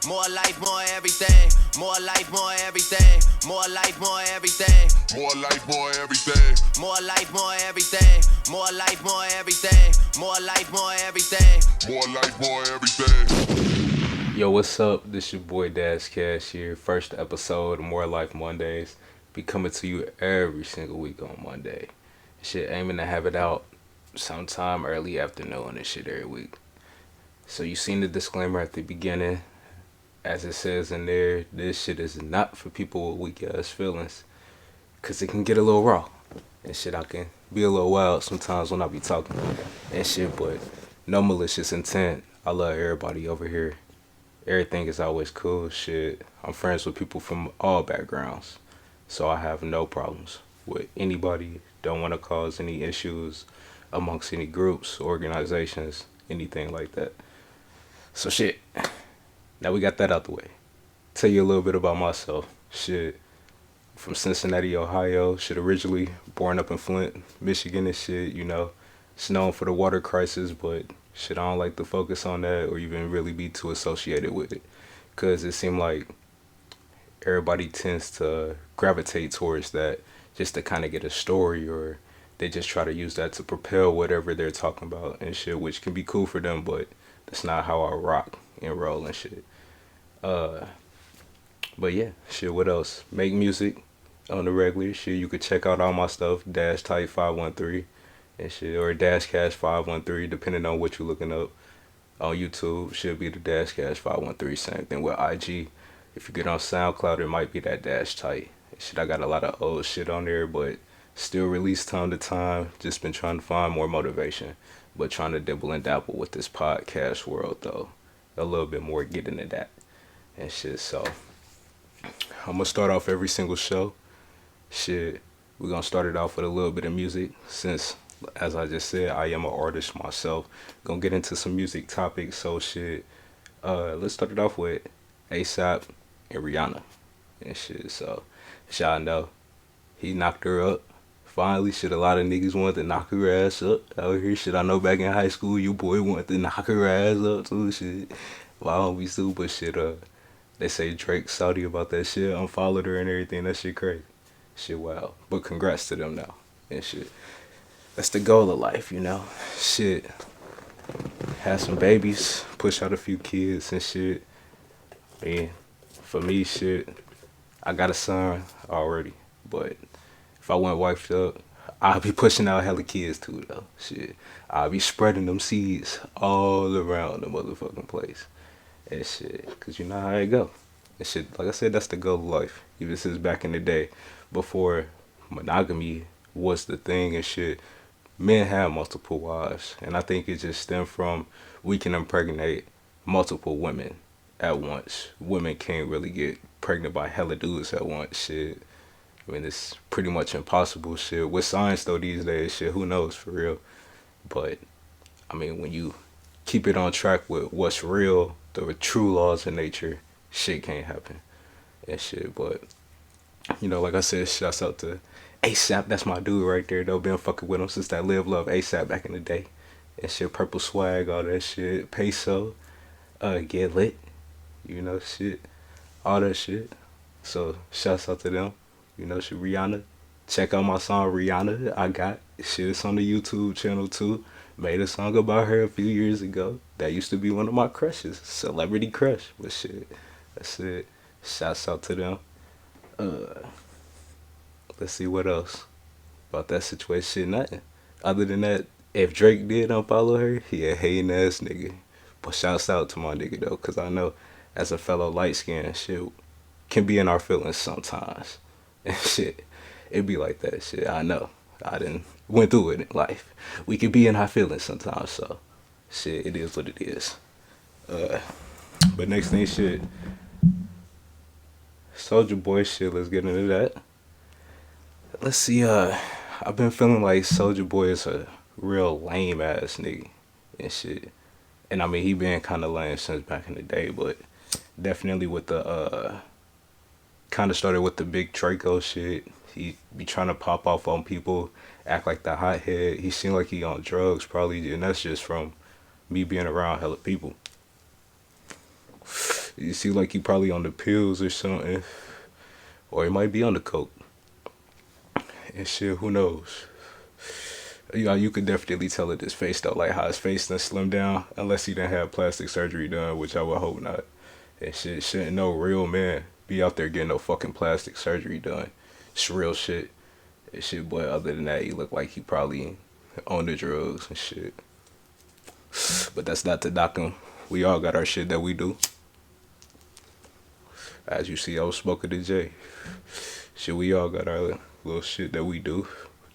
More life, more everything. More life, more everything. More life, more everything. More life, more everything. More life, more everything. More life, more everything. More life, more everything. More life, more everything. Yo, what's up? This your boy Dash Cash here. First episode of More Life Mondays. Be coming to you every single week on Monday. Shit, aiming to have it out sometime early afternoon and shit every week. So you seen the disclaimer at the beginning. As it says in there, this shit is not for people with weak ass feelings. Cause it can get a little raw. And shit, I can be a little wild sometimes when I be talking and shit, but no malicious intent. I love everybody over here. Everything is always cool. Shit, I'm friends with people from all backgrounds. So I have no problems with anybody. Don't want to cause any issues amongst any groups, organizations, anything like that. So shit, now we got that out the way. Tell you a little bit about myself. Shit, from Cincinnati, Ohio. Shit, originally born up in Flint, Michigan and shit, you know. It's known for the water crisis, but shit, I don't like to focus on that or even really be too associated with it. Because it seemed like everybody tends to gravitate towards that just to kind of get a story, or they just try to use that to propel whatever they're talking about and shit, which can be cool for them, but that's not how I rock and roll and shit. Uh, but yeah, shit, what else? Make music on the regular. Shit, you could check out all my stuff, Dash Type 513 and shit, or Dash Cash 513, depending on what you're looking up. On YouTube, should be the Dash Cash 513, same thing with IG. If you get on SoundCloud, it might be that Dash Type. Shit, I got a lot of old shit on there, but still release time to time. Just been trying to find more motivation, but trying to dibble and dabble with this podcast world, though. A little bit more get into that and shit, so I'm gonna start off every single show. Shit, we're gonna start it off with a little bit of music since, as I just said, I am an artist myself. Gonna get into some music topics, so shit. Let's start it off with ASAP and Rihanna and shit. So, y'all know he knocked her up. Finally, shit, a lot of niggas wanted to knock her ass up out here. Shit, I know back in high school, you boy wanted to knock her ass up too. Shit, why don't we sue? But shit, they say Drake salty about that shit. Unfollowed her and everything. That shit crazy. Shit, wow. But congrats to them now and shit. That's the goal of life, you know. Shit, have some babies, push out a few kids and shit. Man, for me, shit, I got a son already, but if I went wifed up, I'll be pushing out hella kids too, though. Shit, I'll be spreading them seeds all around the motherfucking place and shit, cause you know how it go. And shit, like I said, that's the goal of life. Even since back in the day, before monogamy was the thing and shit, men have multiple wives, and I think it just stemmed from we can impregnate multiple women at once. Women can't really get pregnant by hella dudes at once. Shit, I mean it's pretty much impossible. Shit, with science though these days, shit, who knows for real? But I mean, when you keep it on track with what's real, the true laws of nature, shit can't happen and shit. But you know, like I said, shouts out to ASAP, that's my dude right there, though. Been fucking with him since that Live Love ASAP back in the day. And shit, purple swag, all that shit. Peso, get lit, you know, shit. All that shit. So, shouts out to them. You know, shit, Rihanna. Check out my song, Rihanna. I got shit, it's on the YouTube channel, too. Made a song about her a few years ago. That used to be one of my crushes. Celebrity crush. But shit, that's it. Shouts out to them. Uh, Let's see what else about that situation. Nothing. Other than that, if Drake did unfollow her, he a hating ass nigga. But shouts out to my nigga though, cause I know as a fellow light skinned shit can be in our feelings sometimes. And shit, it be like that shit. I know. I didn't went through it in life. We can be in our feelings sometimes, so shit, it is what it is. Uh, but next thing shit, Soulja Boy shit, let's get into that. Let's see, I've been feeling like Soulja Boy is a real lame ass nigga and shit. And I mean, he been kind of lame since back in the day, but definitely with the, kind of started with the big Draco shit. He be trying to pop off on people, act like the hothead. He seemed like he on drugs probably, and that's just from me being around hella people. You see, like he probably on the pills or something, or he might be on the coke and shit. Who knows? You could definitely tell it his face though, like how his face done slimmed down, unless he done had plastic surgery done, which I would hope not. And shit, shouldn't no real man be out there getting no fucking plastic surgery done. It's real shit. And shit, but other than that, he looked like he probably on the drugs and shit. But that's not to knock him. We all got our shit that we do. As you see, I was smoking the J. Shit, we all got our little shit that we do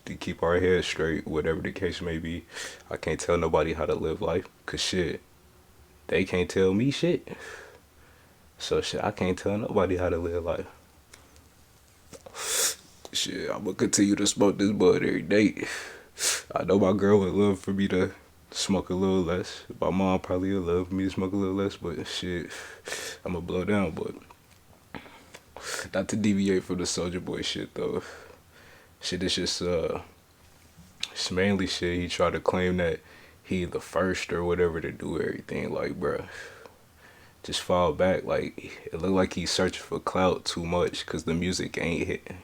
to keep our heads straight, whatever the case may be. I can't tell nobody how to live life, cause shit, they can't tell me shit. So shit, I can't tell nobody how to live life. Shit, I'm gonna continue to smoke this bud every day. I know my girl would love for me to smoke a little less. My mom probably would love for me to smoke a little less, but shit, I'm gonna blow down, but not to deviate from the Soulja Boy shit though. Shit, it's mainly shit. He tried to claim that he the first or whatever to do everything. Like, bruh, just fall back. Like, it looked like he's searching for clout too much because the music ain't hitting.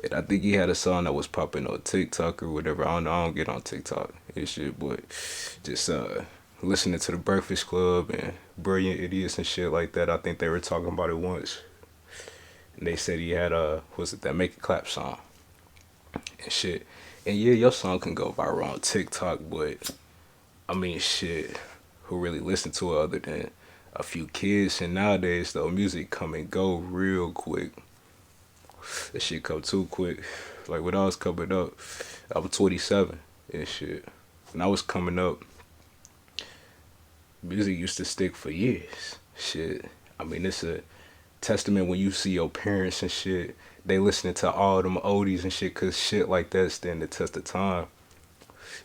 And I think he had a song that was popping on TikTok or whatever. I don't get on TikTok and shit, but just listening to the Breakfast Club and Brilliant Idiots and shit like that. I think they were talking about it once. And they said he had was it that Make It Clap song and shit. And yeah, your song can go viral on TikTok, but I mean shit, who really listen to it other than a few kids? And nowadays though, music come and go real quick. That shit come too quick. Like when I was coming up, I was 27 and shit. When I was coming up, music used to stick for years. Shit. I mean, it's a testament when you see your parents and shit. They listening to all them oldies and shit, cause shit like that stand the test of time.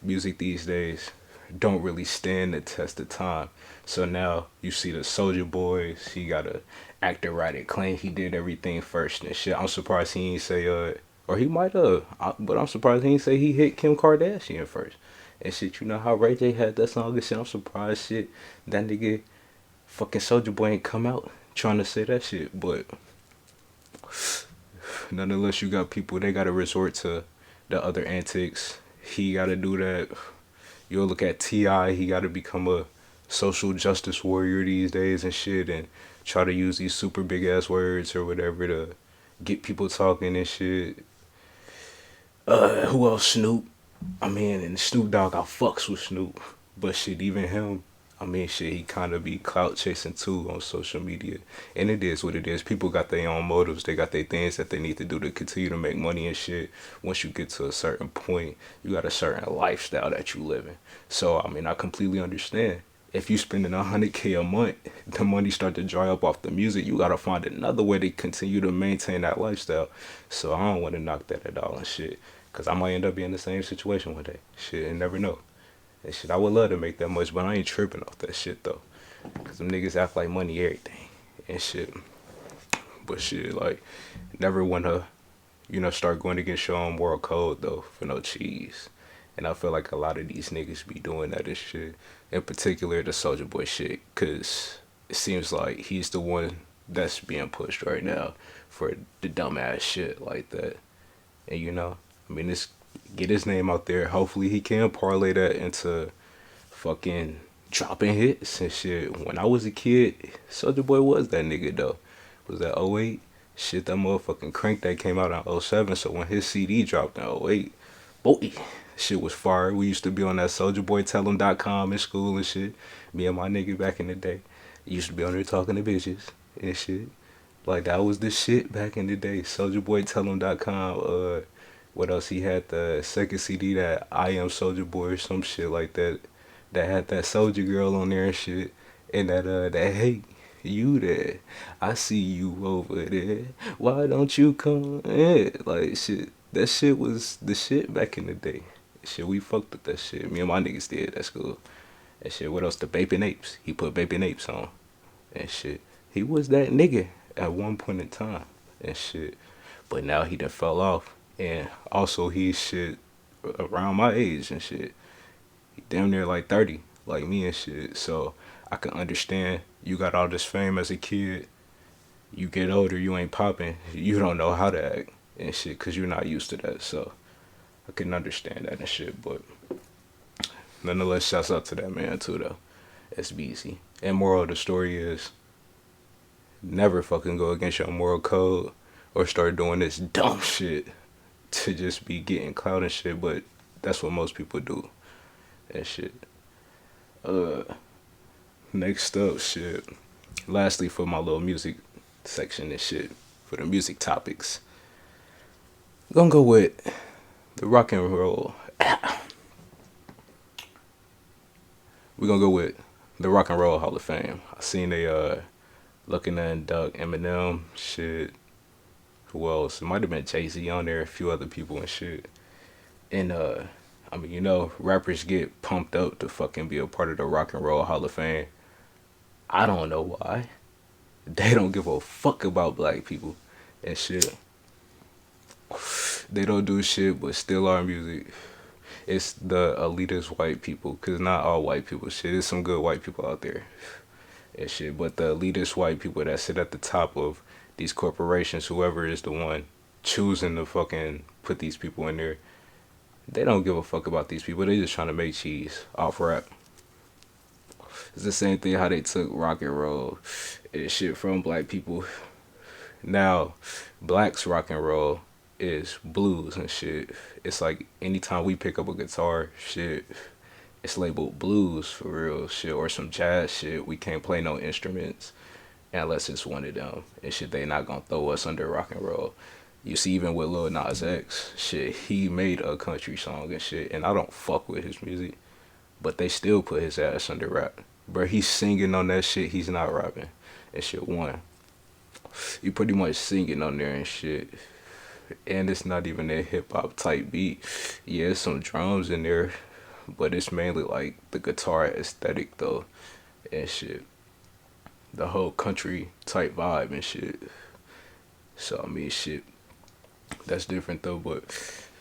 Music these days don't really stand the test of time. So now you see the Soulja Boys. He got a actor right at claim he did everything first and shit. I'm surprised he ain't say or he might have, but I'm surprised he ain't say he hit Kim Kardashian first and shit. You know how Ray J had that song and shit. I'm surprised shit that nigga fucking Soulja Boy ain't come out trying to say that shit. But nonetheless, you got people, they gotta resort to the other antics. He gotta do that. You'll look at T.I., he gotta become a social justice warrior these days and shit, and try to use these super big ass words or whatever to get people talking and shit. Who else? Snoop. I mean, and Snoop Dogg, I fucks with Snoop, but shit, even him, I mean, shit, he kind of be clout chasing too on social media. And it is what it is. People got their own motives. They got their things that they need to do to continue to make money and shit. Once you get to a certain point, you got a certain lifestyle that you live in. So, I mean, I completely understand. If you spending $100K a month, the money start to dry up off the music. You got to find another way to continue to maintain that lifestyle. So, I don't want to knock that at all and shit. Because I might end up being in the same situation one day. Shit, and never know. And shit, I would love to make that much, but I ain't tripping off that shit though. Cause them niggas act like money everything and shit. But shit, like, never wanna, start going against your own moral code though for no cheese. And I feel like a lot of these niggas be doing that and shit. In particular, the Soulja Boy shit, cause it seems like he's the one that's being pushed right now for the dumbass shit like that. And I mean, it's get his name out there. Hopefully he can parlay that into fucking dropping hits and shit. When I was a kid, Soulja Boy was that nigga though. Was that '08? Shit, that motherfucking Crank that came out in '07. So when his CD dropped in '08, boy, shit was fire. We used to be on that SouljaBoyTellHim.com in school and shit. Me and my nigga back in the day. Used to be on there talking to bitches and shit. Like, that was the shit back in the day. SouljaBoyTellHim.com. What else? He had the second CD that I Am Soulja Boy or some shit like that. That had that Soulja Girl on there and shit. And that hey, you there. I see you over there. Why don't you come in? Like, shit. That shit was the shit back in the day. Shit, we fucked with that shit. Me and my niggas did. That's cool. And shit, what else? The Bapin' Apes. He put Bapin' Apes on. And shit. He was that nigga at one point in time. And shit. But now he done fell off. And also he's shit around my age and shit. He damn near like 30, like me and shit. So I can understand you got all this fame as a kid. You get older, you ain't popping. You don't know how to act and shit because you're not used to that. So I can understand that and shit. But nonetheless, shouts out to that man too, though. It's easy. And moral of the story is never fucking go against your moral code or start doing this dumb shit to just be getting clout and shit. But that's what most people do and shit. Next up, shit. Lastly, for my little music section and shit, for the music topics, gonna go with the rock and roll. We're gonna go with the Rock and Roll Hall of Fame. I seen they looking to induct Eminem, shit. Who else? It might have been Jay-Z on there, a few other people and shit. And I mean, you know, rappers get pumped up to fucking be a part of the Rock and Roll Hall of Fame. I don't know why. They don't give a fuck about black people and shit. They don't do shit but steal our music. It's the elitist white people, cause not all white people. Shit, there's some good white people out there and shit. But the elitist white people that sit at the top of these corporations, whoever is the one choosing to fucking put these people in there, they don't give a fuck about these people. They just trying to make cheese off rap. It's the same thing how they took rock and roll and shit from black people. Now, blacks rock and roll is blues and shit. It's like anytime we pick up a guitar, shit, it's labeled blues for real shit or some jazz shit. We can't play no instruments unless it's one of them and shit. They not gonna throw us under rock and roll. You see, even with Lil Nas X, shit, he made a country song and shit, and I don't fuck with his music, but they still put his ass under rap. Bro, he's singing on that shit, he's not rapping. And shit, one. You pretty much singing on there and shit. And it's not even a hip hop type beat. Yeah, some drums in there, but it's mainly like the guitar aesthetic though. And shit. The whole country type vibe and shit. So, I mean, shit. That's different though, but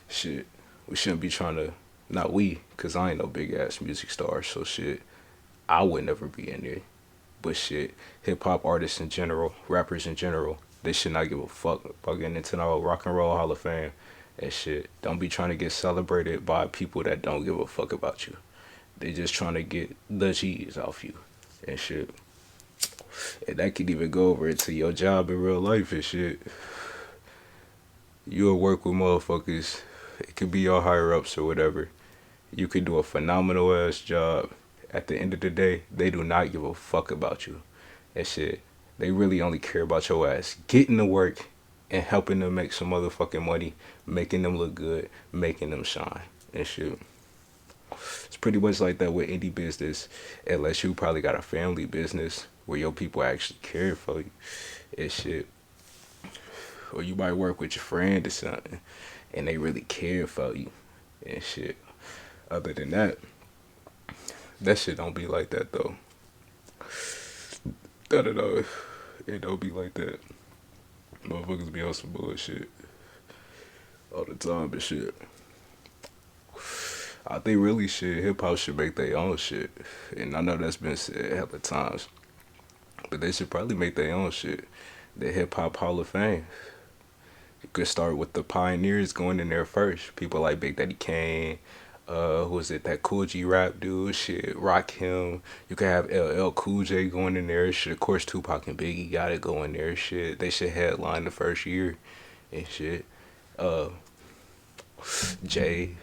shit. We shouldn't be trying to. Not we, because I ain't no big ass music star, so shit. I would never be in there. But shit, hip hop artists in general, rappers in general, they should not give a fuck about getting into the Rock and Roll Hall of Fame and shit. Don't be trying to get celebrated by people that don't give a fuck about you. They just trying to get the cheese off you and shit. And that could even go over into your job in real life and shit. You'll work with motherfuckers. It could be your higher ups or whatever. You could do a phenomenal ass job. At the end of the day, they do not give a fuck about you and shit. They really only care about your ass getting to work and helping them make some motherfucking money, making them look good, making them shine and shit. It's pretty much like that with any business, unless you probably got a family business where your people actually care for you and shit. Or you might work with your friend or something and they really care for you and shit. Other than that, that shit don't be like that though. I don't know. It don't be like that. Motherfuckers be on some bullshit all the time and shit. I think really shit, hip hop should make their own shit. And I know that's been said hella times. But they should probably make their own shit. The Hip Hop Hall of Fame. You could start with the pioneers going in there first. People like Big Daddy Kane. Who was it? That Cool G rap dude. Shit, Rakim. You could have LL Cool J going in there. Shit, of course Tupac and Biggie gotta go in there. Shit, they should headline the first year and shit. Jay,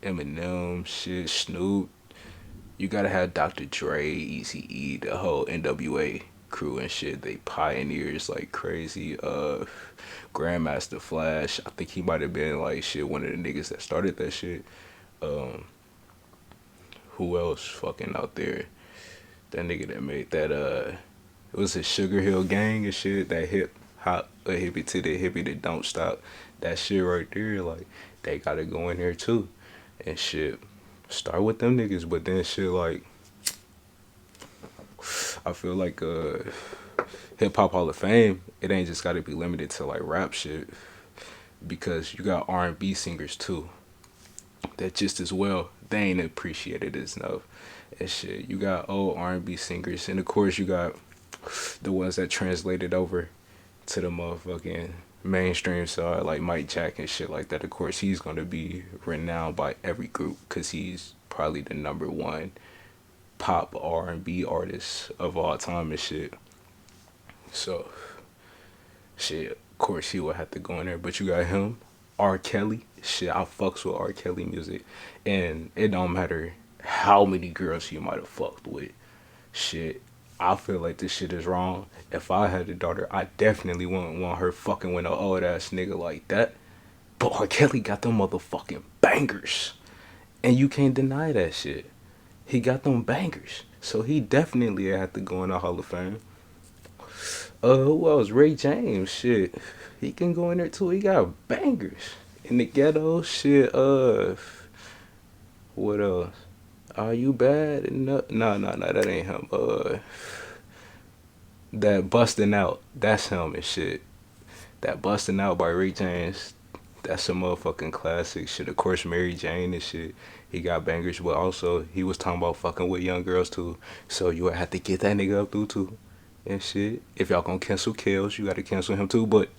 Eminem, shit, Snoop. You gotta have Dr. Dre, Eazy-E, the whole NWA crew and shit. They pioneers like crazy. Grandmaster Flash. I think he might have been like shit one of the niggas that started that shit. Who else fucking out there? That nigga that made that it was a Sugar Hill Gang and shit, that hip hop, a hippie to the hippie that don't stop. That shit right there, like, they gotta go in there too. And shit. Start with them niggas, but then shit like I feel like Hip Hop Hall of Fame, it ain't just gotta be limited to like rap shit. Because you got R&B singers too. that just as well, they ain't appreciated as enough and shit. You got old R&B singers, and of course you got the ones that translated over to the motherfucking mainstream side, like Mike Jack and shit like that. Of course, he's gonna be renowned by every group because he's probably the number one pop R&B artist of all time and shit. So, shit, of course he would have to go in there. But you got him, R. Kelly. Shit, I fucks with R. Kelly music, and it don't matter how many girls he might have fucked with. Shit, I feel like this shit is wrong. If I had a daughter, I definitely wouldn't want her fucking with an old ass nigga like that. But R. Kelly got them motherfucking bangers. And you can't deny that shit. He got them bangers. So he definitely had to go in the Hall of Fame. Who else? Ray James, shit. He can go in there too. He got bangers. In the ghetto, shit, what else? Are you bad? No, that ain't him. That Bustin' Out, that's him and shit. That Bustin' Out by Ray James, that's a motherfucking classic shit. Of course, Mary Jane and shit. He got bangers, but also he was talking about fucking with young girls too. So you would have to get that nigga up through too and shit. If y'all gonna cancel Kills, you gotta cancel him too. But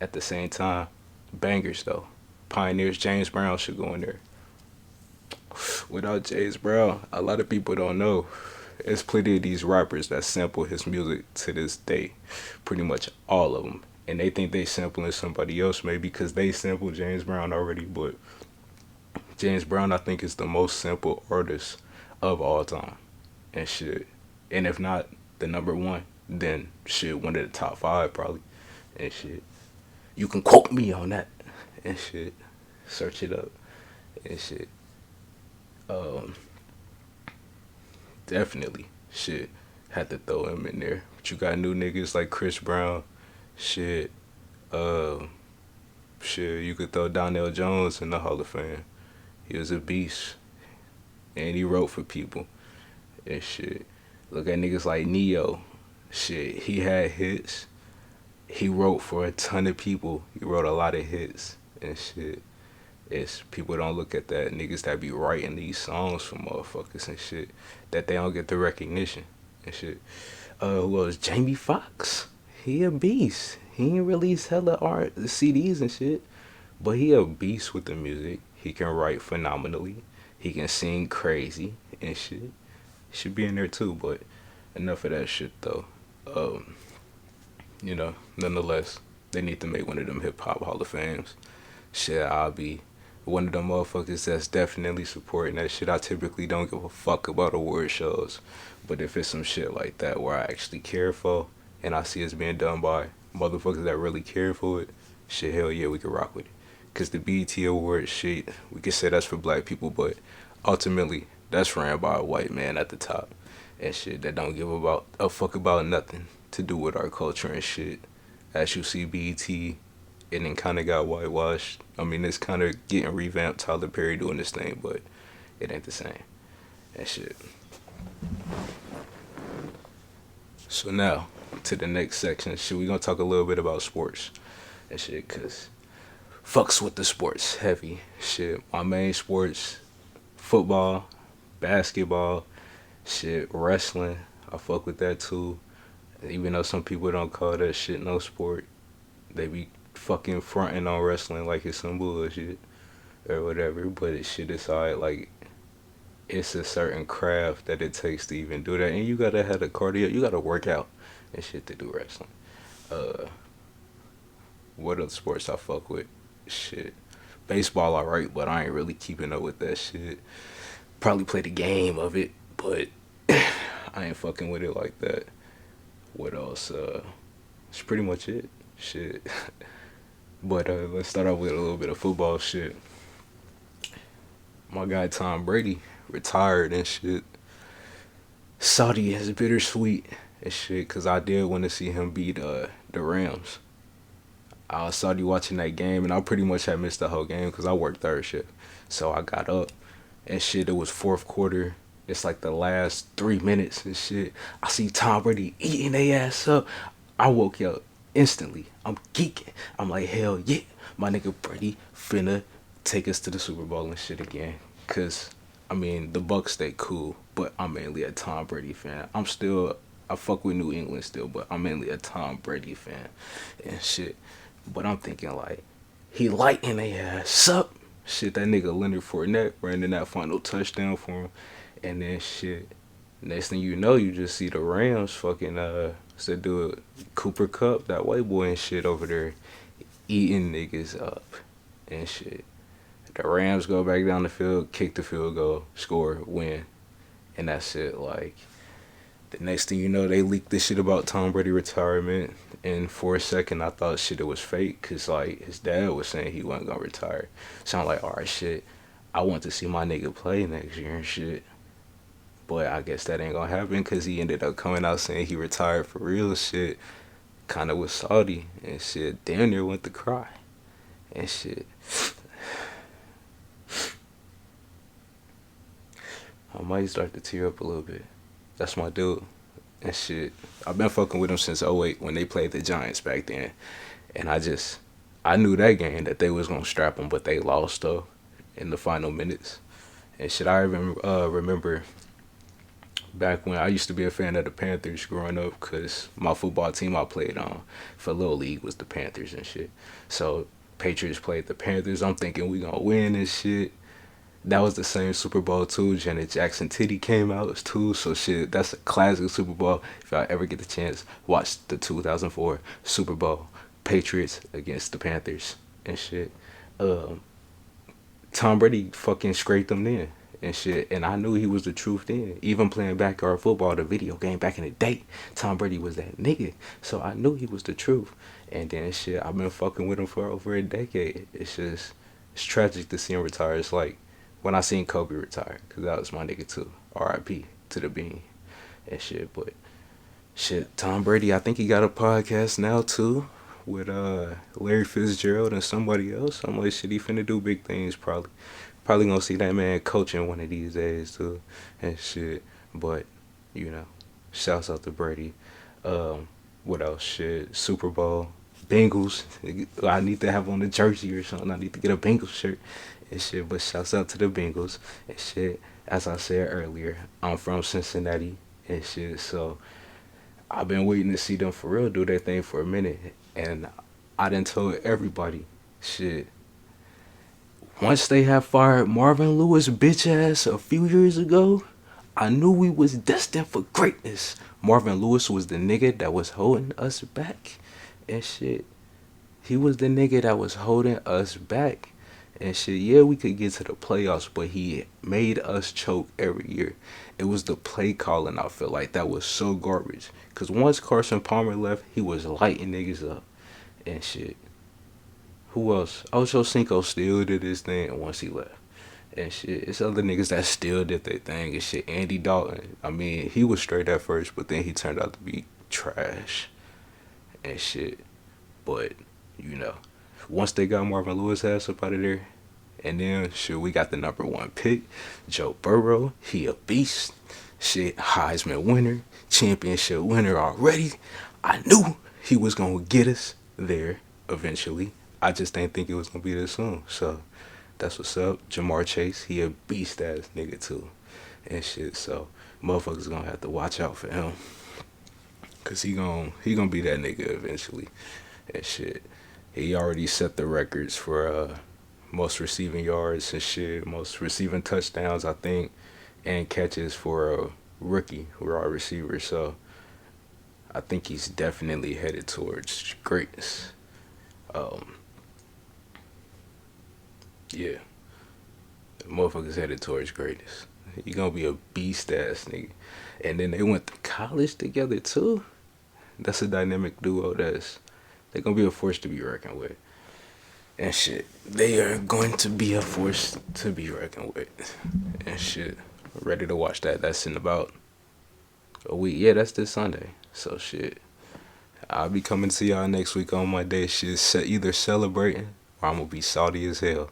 at the same time, bangers though. Pioneers, James Brown should go in there. Without James Brown, a lot of people don't know. There's plenty of these rappers that sample his music to this day. Pretty much all of them. And they think they sampling somebody else maybe because they sampled James Brown already. But James Brown, I think, is the most sampled artist of all time. And shit. And if not the number one, then shit, one of the top five probably. And shit. You can quote me on that. And shit. Search it up. And shit. Definitely, shit, had to throw him in there. But you got new niggas like Chris Brown, shit, shit, you could throw Donnell Jones in the Hall of Fame. He was a beast, and he wrote for people, and shit. Look at niggas like Neo, shit, he had hits. He wrote for a ton of people. He wrote a lot of hits, and shit. It's people don't look at that niggas that be writing these songs for motherfuckers and shit that they don't get the recognition and shit. Who else? Jamie Foxx. He a beast. He ain't released hella art CDs and shit, but he a beast with the music. He can write phenomenally. He can sing crazy and shit. Should be in there too, but enough of that shit though. Nonetheless, they need to make one of them hip hop Hall of Fames. Shit, I'll be one of them motherfuckers that's definitely supporting that shit. I typically don't give a fuck about award shows, but if it's some shit like that where I actually care for and I see it's being done by motherfuckers that really care for it, shit, hell yeah, we can rock with it. Cause the BET Awards shit, we can say that's for black people, but ultimately that's ran by a white man at the top and shit that don't give a fuck about nothing to do with our culture and shit. As you see BET, and then kind of got whitewashed. I mean, it's kind of getting revamped. Tyler Perry doing this thing, but it ain't the same. That shit. So now, to the next section. Shit, we gonna talk a little bit about sports. And shit, cause fucks with the sports heavy. Shit, my main sports, football, basketball, shit, wrestling. I fuck with that too. Even though some people don't call that shit no sport, they be fucking fronting on wrestling like it's some bullshit or whatever, but it shit aside, like it's a certain craft that it takes to even do that, and you gotta have the cardio, you gotta work out and shit to do wrestling. What other sports I fuck with? Shit, baseball alright, but I ain't really keeping up with that shit. Probably play the game of it, but I ain't fucking with it like that. What else? It's pretty much it. Shit. But let's start off with a little bit of football shit. My guy Tom Brady retired and shit. Saudi is bittersweet and shit, cause I did want to see him beat the Rams. I was Saudi watching that game, and I pretty much had missed the whole game cause I worked third shift. So I got up and shit. It was fourth quarter. It's like the last 3 minutes and shit. I see Tom Brady eating their ass up. I woke up instantly. I'm geeking. I'm like, hell yeah, my nigga Brady finna take us to the Super Bowl and shit again. Cause I mean the Bucks they cool, but I'm mainly a Tom Brady fan. I fuck with New England still, but I'm mainly a Tom Brady fan and shit. But I'm thinking like he lighting their ass up. Shit, that nigga Leonard Fournette ran in that final touchdown for him, and then shit. Next thing you know, you just see the Rams fucking what's that dude Cooper Cup, that white boy and shit over there eating niggas up and shit. The Rams go back down the field, kick the field goal, score, win, and that's it. Like the next thing you know, they leaked this shit about Tom Brady retirement, and for a second I thought shit it was fake, cause like his dad was saying he wasn't gonna retire. So I'm like, alright, shit, I want to see my nigga play next year and shit. But I guess that ain't gonna happen, cause he ended up coming out saying he retired for real shit, kind of with Saudi and shit. Damn near went to cry and shit. I might start to tear up a little bit. That's my dude and shit. I've been fucking with him since '08 when they played the Giants back then, and I knew that game that they was gonna strap him, but they lost though in the final minutes and shit. I even remember back when I used to be a fan of the Panthers growing up, because my football team I played on for Little League was the Panthers and shit. So Patriots played the Panthers. I'm thinking we gonna win and shit. That was the same Super Bowl too. Janet Jackson Titty came out too. So shit, that's a classic Super Bowl. If y'all ever get the chance, watch the 2004 Super Bowl. Patriots against the Panthers and shit. Tom Brady fucking scraped them in and shit, and I knew he was the truth then. Even playing backyard football, the video game back in the day, Tom Brady was that nigga. So I knew he was the truth. And then shit, I've been fucking with him for over a decade. It's tragic to see him retire. It's like when I seen Kobe retire, because that was my nigga too. R.I.P. to the bean and shit. But shit, Tom Brady, I think he got a podcast now too with Larry Fitzgerald and somebody else. I'm like, shit, he finna do big things probably. Probably gonna see that man coaching one of these days too and shit. But, you know, shouts out to Brady. What else? Shit, Super Bowl. Bengals. I need to have on a jersey or something. I need to get a Bengals shirt and shit. But shouts out to the Bengals and shit. As I said earlier, I'm from Cincinnati and shit. So I've been waiting to see them for real do their thing for a minute. And I done told everybody, shit, once they have fired Marvin Lewis bitch ass a few years ago, I knew we was destined for greatness. Marvin Lewis was the nigga that was holding us back and shit. He was the nigga that was holding us back and shit. Yeah, we could get to the playoffs, but he made us choke every year. It was the play calling, I feel like, that was so garbage. Because once Carson Palmer left, he was lighting niggas up and shit. Who else? Ocho Cinco still did his thing once he left. And shit, it's other niggas that still did their thing and shit. Andy Dalton, I mean, he was straight at first, but then he turned out to be trash and shit. But, you know, once they got Marvin Lewis ass up out of there, and then, shit, we got the #1 pick, Joe Burrow. He a beast. Shit, Heisman winner, championship winner already. I knew he was going to get us there eventually. I just didn't think it was going to be this soon. So, that's what's up. Jamar Chase, he a beast ass nigga too. And shit, so motherfuckers gonna have to watch out for him. Cause he gonna be that nigga eventually. And shit. He already set the records for most receiving yards and shit, most receiving touchdowns, I think, and catches for a rookie wide receiver. So I think he's definitely headed towards greatness. Yeah. The motherfucker's headed towards greatness. He gonna be a beast ass nigga. And then they went to college together too. That's a dynamic duo they're gonna be a force to be reckoned with. And shit. They are going to be a force to be reckoned with. And shit. Ready to watch that. That's in about a week. Yeah, that's this Sunday. So shit. I'll be coming to y'all next week on my day. Shit, either celebrating or I'm gonna be salty as hell.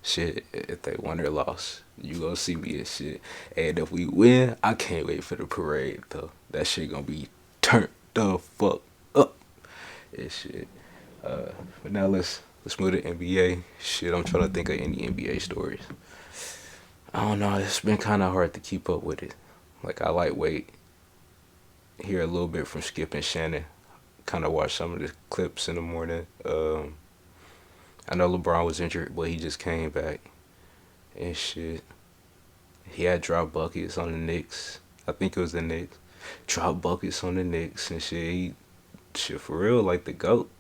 Shit, if they won or lost, you gonna see me and shit. And if we win, I can't wait for the parade though. That shit gonna be turned the fuck up and shit. But now let's Let's move to NBA. Shit, I'm trying to think of any NBA stories. I don't know. It's been kind of hard to keep up with it. Like I lightweight hear a little bit from Skip and Shannon. Kind of watch some of the clips in the morning. I know LeBron was injured, but he just came back and shit. He had drop buckets on the Knicks. I think it was the Knicks. Drop buckets on the Knicks and shit. Shit for real, like the GOAT.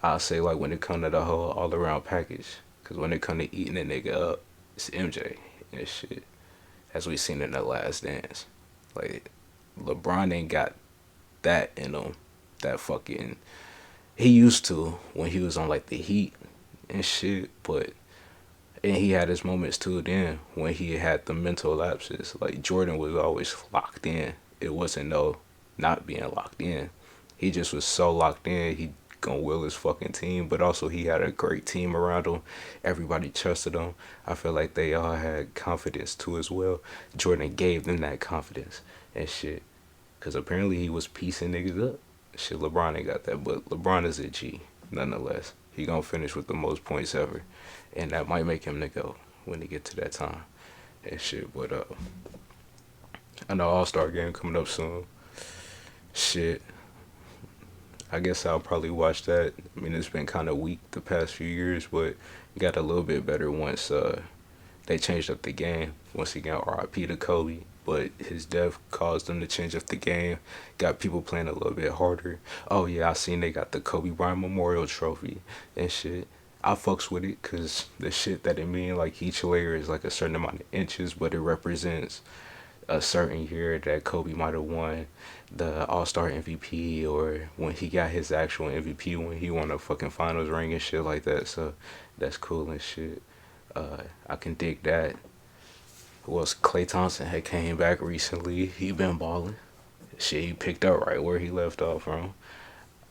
I'll say like when it come to the whole all around package. Cause when it come to eating a nigga up, it's MJ and shit. As we seen in the Last Dance. Like LeBron ain't got that in him. That fucking he used to when he was on like the Heat and shit, but and he had his moments too then when he had the mental lapses. Like Jordan was always locked in. It wasn't no not being locked in. He just was so locked in. He gonna will his fucking team, but also he had a great team around him. Everybody trusted him. I feel like they all had confidence too as well. Jordan gave them that confidence and shit. Cause apparently he was piecing niggas up. Shit, LeBron ain't got that, but LeBron is a G nonetheless. He gonna finish with the most points ever, and that might make him the GOAT when he get to that time and shit. But I know All-Star game coming up soon. Shit, I guess I'll probably watch that. I mean, it's been kind of weak the past few years, but got a little bit better once they changed up the game. Once again, RIP to Kobe, but his death caused them to change up the game. Got people playing a little bit harder. Oh yeah, I seen they got the Kobe Bryant Memorial Trophy and shit. I fucks with it because the shit that it mean, like each layer is like a certain amount of inches, but it represents a certain year that Kobe might have won the All-Star MVP or when he got his actual MVP when he won a fucking finals ring and shit like that. So that's cool and shit. I can dig that. Was Klay Thompson had came back recently. He been balling. Shit, he picked up right where he left off from.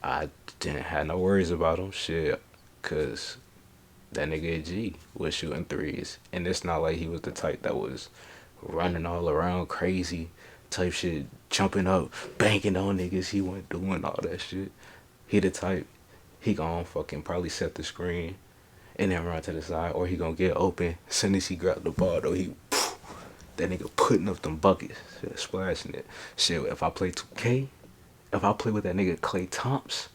I didn't have no worries about him. Shit, cause that nigga G was shooting threes, and it's not like he was the type that was running all around crazy type shit, jumping up, banking on niggas. He wasn't doing all that shit. He the type, he gon' fucking probably set the screen and then run to the side, or he gonna get open. As soon as he grab the ball, though, that nigga putting up them buckets, shit, splashing it. Shit, if I play 2K, if I play with that nigga Klay Thompson,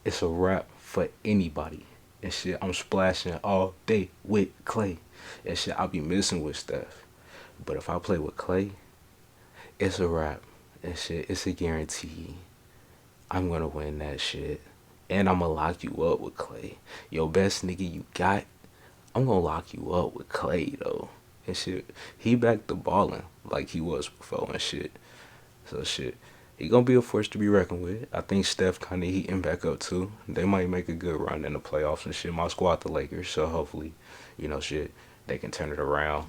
it's a wrap for anybody. And shit, I'm splashing all day with Klay. And shit, I'll be missing with Steph. But if I play with Klay, it's a wrap. And shit, it's a guarantee. I'm gonna win that shit. And I'm gonna lock you up with Klay. Your best nigga you got, I'm gonna lock you up with Klay though. And shit, he back to balling like he was before and shit. So shit, he gonna be a force to be reckoned with. I think Steph kinda heating back up too. They might make a good run in the playoffs and shit. My squad, the Lakers, so hopefully, shit, they can turn it around,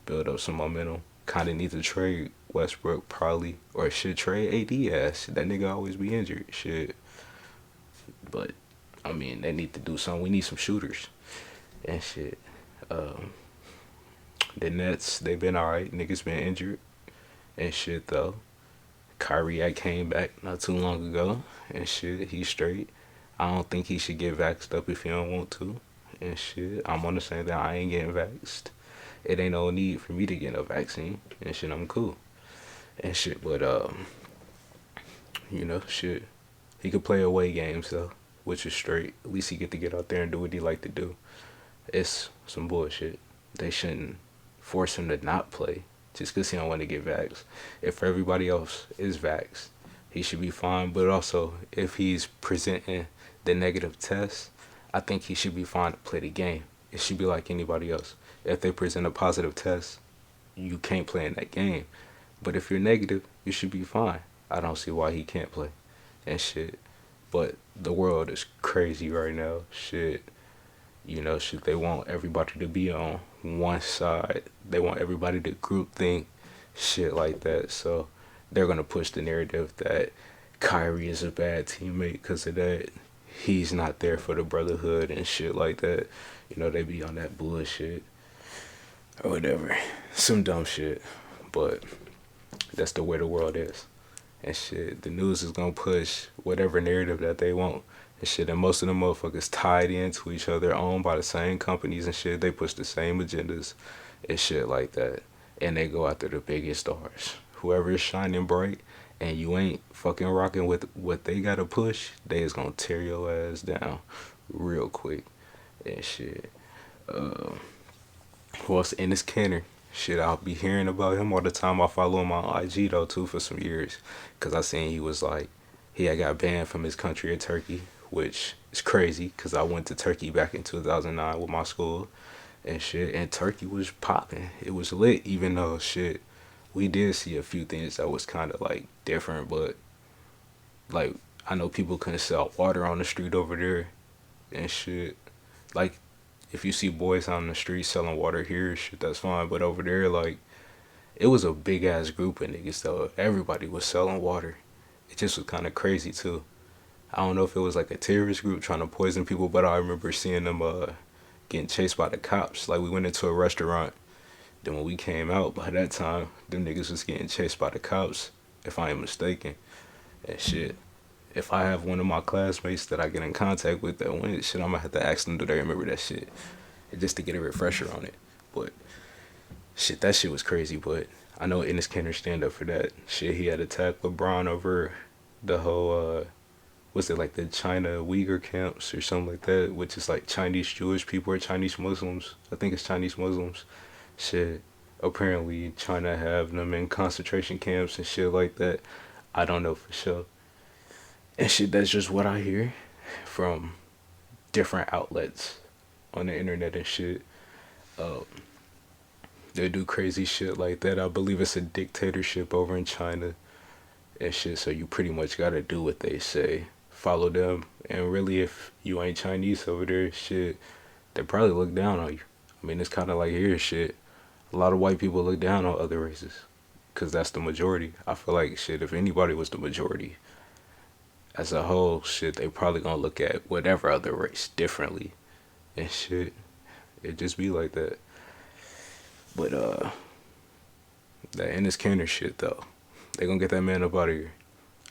build up some momentum. Kinda need to trade Westbrook probably, or shit, trade AD ass. That nigga always be injured, shit. But I mean, they need to do something. We need some shooters and shit. The Nets, they been alright. Niggas been injured and shit though. Kyrie, I came back not too long ago and shit. He's straight. I don't think he should get vaxxed up if he don't want to and shit. I'm on the same thing. I ain't getting vaxxed. It ain't no need for me to get a vaccine and shit. I'm cool and shit. But shit. He could play away games though, which is straight. At least he get to get out there and do what he like to do. It's some bullshit. They shouldn't force him to not play just because he don't want to get vaxxed. If everybody else is vaxxed, he should be fine. But also, if he's presenting the negative test, I think he should be fine to play the game. It should be like anybody else. If they present a positive test, you can't play in that game. But if you're negative, you should be fine. I don't see why he can't play and shit. But the world is crazy right now. Shit. Shit, they want everybody to be on one side. They want everybody to group think, shit like that. So they're going to push the narrative that Kyrie is a bad teammate because of that. He's not there for the brotherhood and shit like that. They be on that bullshit or whatever. Some dumb shit. But that's the way the world is. And shit, the news is going to push whatever narrative that they want. and shit. And most of them motherfuckers tied into each other, owned by the same companies and shit. They push the same agendas and shit like that. And they go after the biggest stars. Whoever is shining bright and you ain't fucking rocking with what they gotta push, they is gonna tear your ass down real quick and shit. Uh, who else? Ennis Kenner. Shit, I'll be hearing about him all the time. I follow him on IG though too for some years, cause I seen he was like, he had got banned from his country of Turkey, which is crazy, cause I went to Turkey back in 2009 with my school and shit, and Turkey was popping. It was lit, even though shit, we did see a few things that was kind of like different, but like I know people couldn't sell water on the street over there and shit. Like if you see boys out on the street selling water here, shit, that's fine. But over there, like it was a big ass group of niggas though. Everybody was selling water. It just was kind of crazy too. I don't know if it was like a terrorist group trying to poison people, but I remember seeing them getting chased by the cops. Like we went into a restaurant. Then when we came out, by that time, them niggas was getting chased by the cops, if I ain't mistaken. And shit, if I have one of my classmates that I get in contact with that went, shit, I'm gonna have to ask them, do they remember that shit? Just to get a refresher on it. But shit, that shit was crazy. But I know Ennis Canner stand up for that. Shit, he had attacked LeBron over the whole, what's it, like the China Uyghur camps or something like that, which is like Chinese Jewish people or Chinese Muslims. I think it's Chinese Muslims. Shit, apparently China have them in concentration camps and shit like that. I don't know for sure. And shit, that's just what I hear from different outlets on the internet and shit. Um, they do crazy shit like that. I believe it's a dictatorship over in China and shit, so you pretty much gotta do what they say. Follow them. And really, if you ain't Chinese over there, shit, they probably look down on you. I mean, it's kind of like here, shit. A lot of white people look down on other races because that's the majority. I feel like, shit, if anybody was the majority as a whole, shit, they probably gonna look at whatever other race differently and shit. It just be like that. But that Ennis Canner shit though, they gonna get that man up out of here.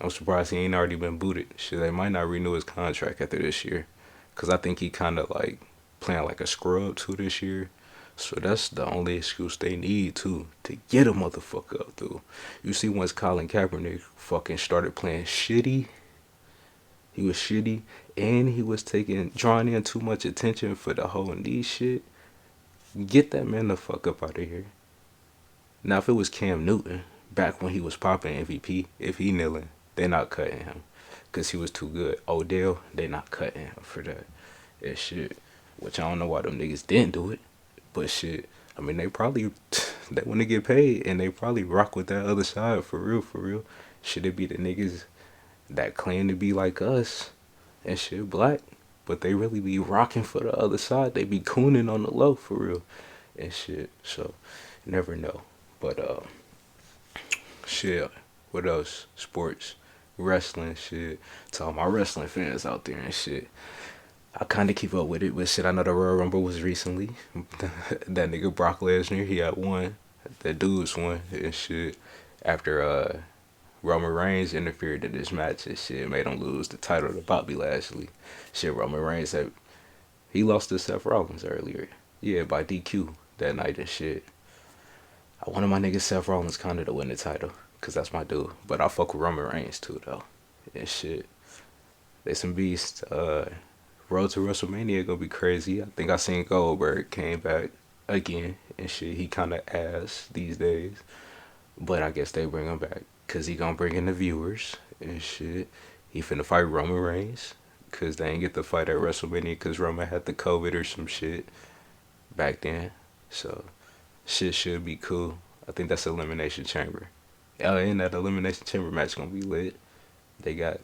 I'm surprised he ain't already been booted. Shit, they might not renew his contract after this year, cause I think he kind of like playing like a scrub too this year. So that's the only excuse they need to get a motherfucker up through. You see, once Colin Kaepernick fucking started playing shitty, he was shitty, and he was drawing in too much attention for the whole knee shit. Get that man the fuck up out of here. Now, if it was Cam Newton, back when he was popping MVP, if he kneeling, they not cutting him. Because he was too good. Odell, they not cutting him for that. That shit. Which I don't know why them niggas didn't do it. But shit, I mean, they want to get paid. And they probably rock with that other side, for real, for real. Should it be the niggas that claim to be like us and shit, black? But they really be rocking for the other side. They be cooning on the low, for real. And shit, so, never know. But, shit, what else? Sports, wrestling, shit. To all my wrestling fans out there and shit. I kind of keep up with it, but shit, I know the Royal Rumble was recently. That nigga Brock Lesnar, he had won. That dude's won and shit. After, Roman Reigns interfered in this match and shit, made him lose the title to Bobby Lashley. Shit, Roman Reigns he lost to Seth Rollins earlier. Yeah, by DQ that night and shit. I wanted my nigga Seth Rollins kind of to win the title, cause that's my dude. But I fuck with Roman Reigns too though. And shit, they some beasts. Road to WrestleMania gonna be crazy. I think I seen Goldberg came back again and shit. He kind of ass these days, but I guess they bring him back. Cause he gonna bring in the viewers and shit. He finna fight Roman Reigns. Cause they ain't get the fight at WrestleMania cause Roman had the COVID or some shit back then. So shit should be cool. I think that's Elimination Chamber. And that Elimination Chamber match gonna be lit. They got,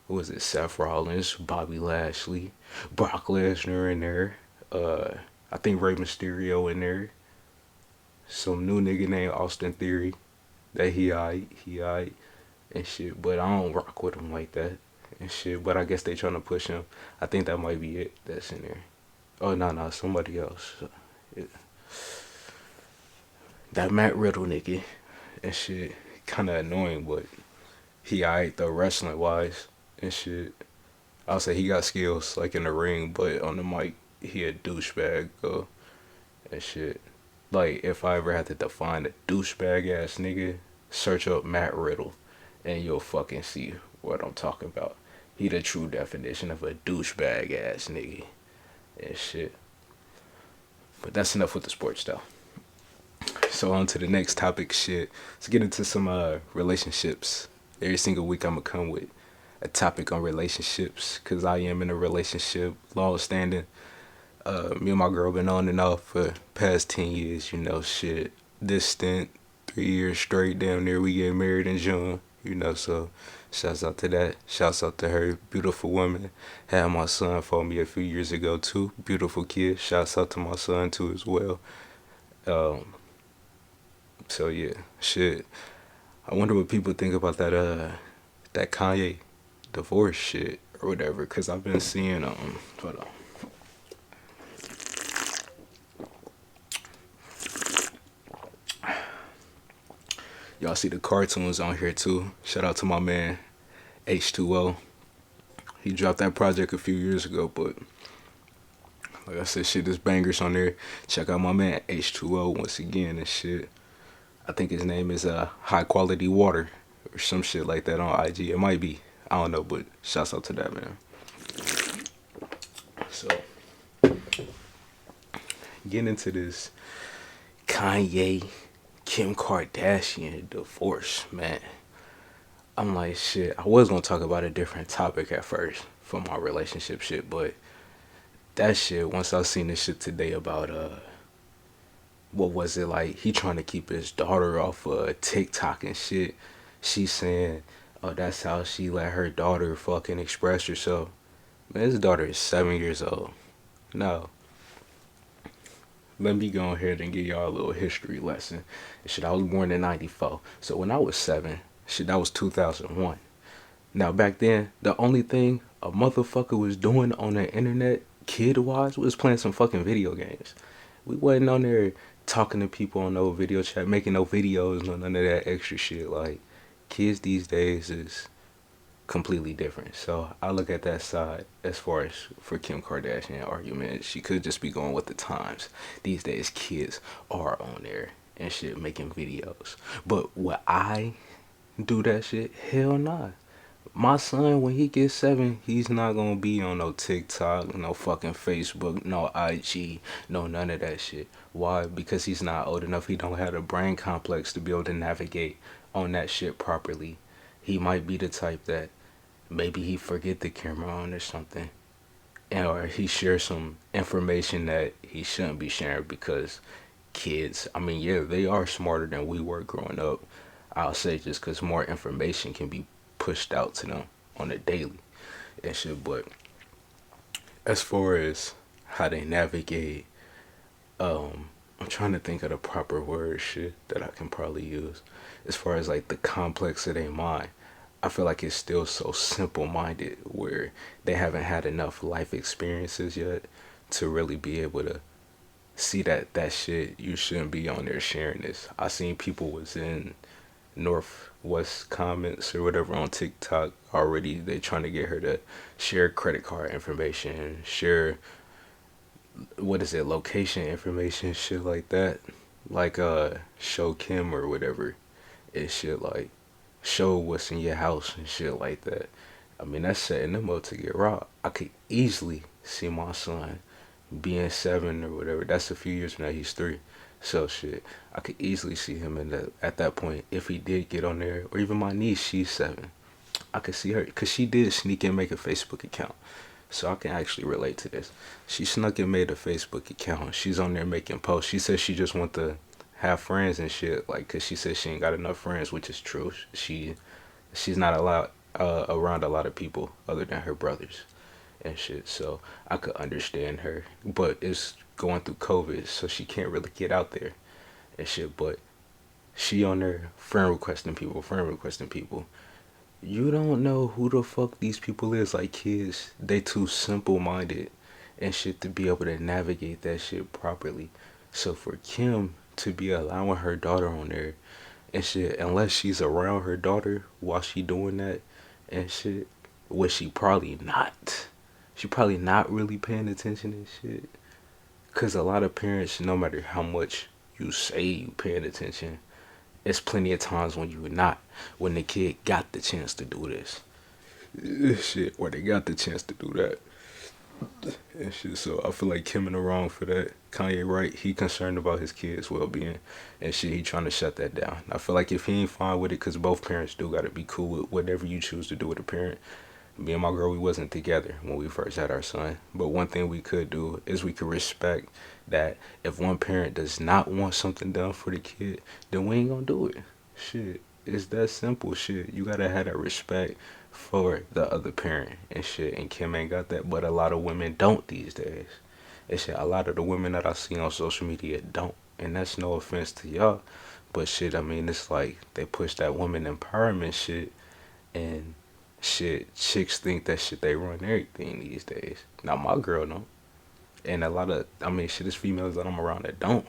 what was it, Seth Rollins, Bobby Lashley, Brock Lesnar in there. I think Rey Mysterio in there. Some new nigga named Austin Theory. That he aight, and shit, but I don't rock with him like that, and shit, but I guess they trying to push him. I think that might be it that's in there. Oh, no, somebody else. Yeah. That Matt Riddle nigga, and shit, kinda annoying, but he aight though, wrestling-wise, and shit. I'll say he got skills like in the ring, but on the mic he a douchebag and shit. Like if I ever had to define a douchebag ass nigga, search up Matt Riddle, and you'll fucking see what I'm talking about. He the true definition of a douchebag ass nigga and shit. But that's enough with the sports though. So on to the next topic, shit. Let's get into some relationships. Every single week I'ma come with a topic on relationships, cause I am in a relationship, long standing. Me and my girl been on and off for past 10 years, you know, shit. Distant, 3 years straight, damn near we get married in June, you know, so shouts out to that. Shouts out to her, beautiful woman. Had my son for me a few years ago too, beautiful kid. Shouts out to my son too as well. Um, so yeah, shit. I wonder what people think about that Kanye divorce shit or whatever, cause I've been seeing hold on. Y'all see the cartoons on here too. Shout out to my man H2O. He dropped that project a few years ago, but like I said, shit, there's bangers on there. Check out my man H2O once again and shit. I think his name is High Quality Water or some shit like that on IG. It might be. I don't know, but shouts out to that man. So getting into this Kanye Kim Kardashian divorce, man. I'm like, shit, I was gonna talk about a different topic at first for my relationship shit, but that shit, once I seen this shit today about what was it, like he trying to keep his daughter off TikTok and shit. She saying, oh, that's how she let her daughter fucking express herself. Man, his daughter is 7 years old. No. Let me go ahead and give y'all a little history lesson. Shit, I was born in 94. So when I was 7, shit, that was 2001. Now back then, the only thing a motherfucker was doing on the internet, kid-wise, was playing some fucking video games. We wasn't on there talking to people on no video chat, making no videos, no none of that extra shit. Like, kids these days is completely different. So I look at that side as far as for Kim Kardashian argument. She could just be going with the times. These days kids are on there and shit making videos. But would I do that shit? Hell nah. My son, when he gets 7, he's not gonna be on no TikTok, no fucking Facebook, no IG, no none of that shit. Why? Because he's not old enough. He don't have the brain complex to be able to navigate on that shit properly. He might be the type that maybe he forget the camera on or something, and or he shares some information that he shouldn't be sharing because kids, I mean, yeah, they are smarter than we were growing up. I'll say just because more information can be pushed out to them on a daily and shit. But as far as how they navigate, I'm trying to think of the proper word shit that I can probably use. As far as like the complex of their mind, I feel like it's still so simple minded where they haven't had enough life experiences yet to really be able to see that shit, you shouldn't be on there sharing this. I seen people was in Northwest comments or whatever on TikTok already. They trying to get her to share credit card information, share what is it, location information, shit like that. Like show Kim or whatever. It's shit like show what's in your house and shit like that. I mean, that's setting them up to get robbed. I could easily see my son being 7 or whatever. That's a few years from now. He's 3. So shit, I could easily see him in that at that point if he did get on there. Or even my niece, she's 7. I could see her because she did sneak and make a Facebook account. So I can actually relate to this. She snuck and made a Facebook account. She's on there making posts. She says she just want to have friends and shit. Like, cause she says she ain't got enough friends, which is true. She's not allowed around a lot of people other than her brothers and shit. So I could understand her, but it's going through COVID, so she can't really get out there and shit. But she on there friend requesting people. You don't know who the fuck these people is. Like, kids, they too simple minded and shit to be able to navigate that shit properly. So for Kim to be allowing her daughter on there and shit, unless she's around her daughter while she doing that and shit, which she probably not. She probably not really paying attention and shit. Cause a lot of parents, no matter how much you say you paying attention, it's plenty of times when you're not. When the kid got the chance to do this shit, or they got the chance to do that and shit. So I feel like Kim in the wrong for that. Kanye right, he concerned about his kids' well-being and shit. He trying to shut that down. I feel like if he ain't fine with it, cause both parents do gotta be cool with whatever you choose to do with a parent. Me and my girl, we wasn't together when we first had our son, but one thing we could do is we could respect that if one parent does not want something done for the kid, then we ain't gonna do it. Shit, it's that simple. Shit, you gotta have that respect for the other parent and shit. And Kim ain't got that, but a lot of women don't these days. And shit, a lot of the women that I see on social media don't, and that's no offense to y'all, but shit, I mean, it's like they push that woman empowerment shit, and shit, chicks think that shit they run everything these days. Now my girl don't. And a lot of, I mean, shit, there's females that I'm around that don't.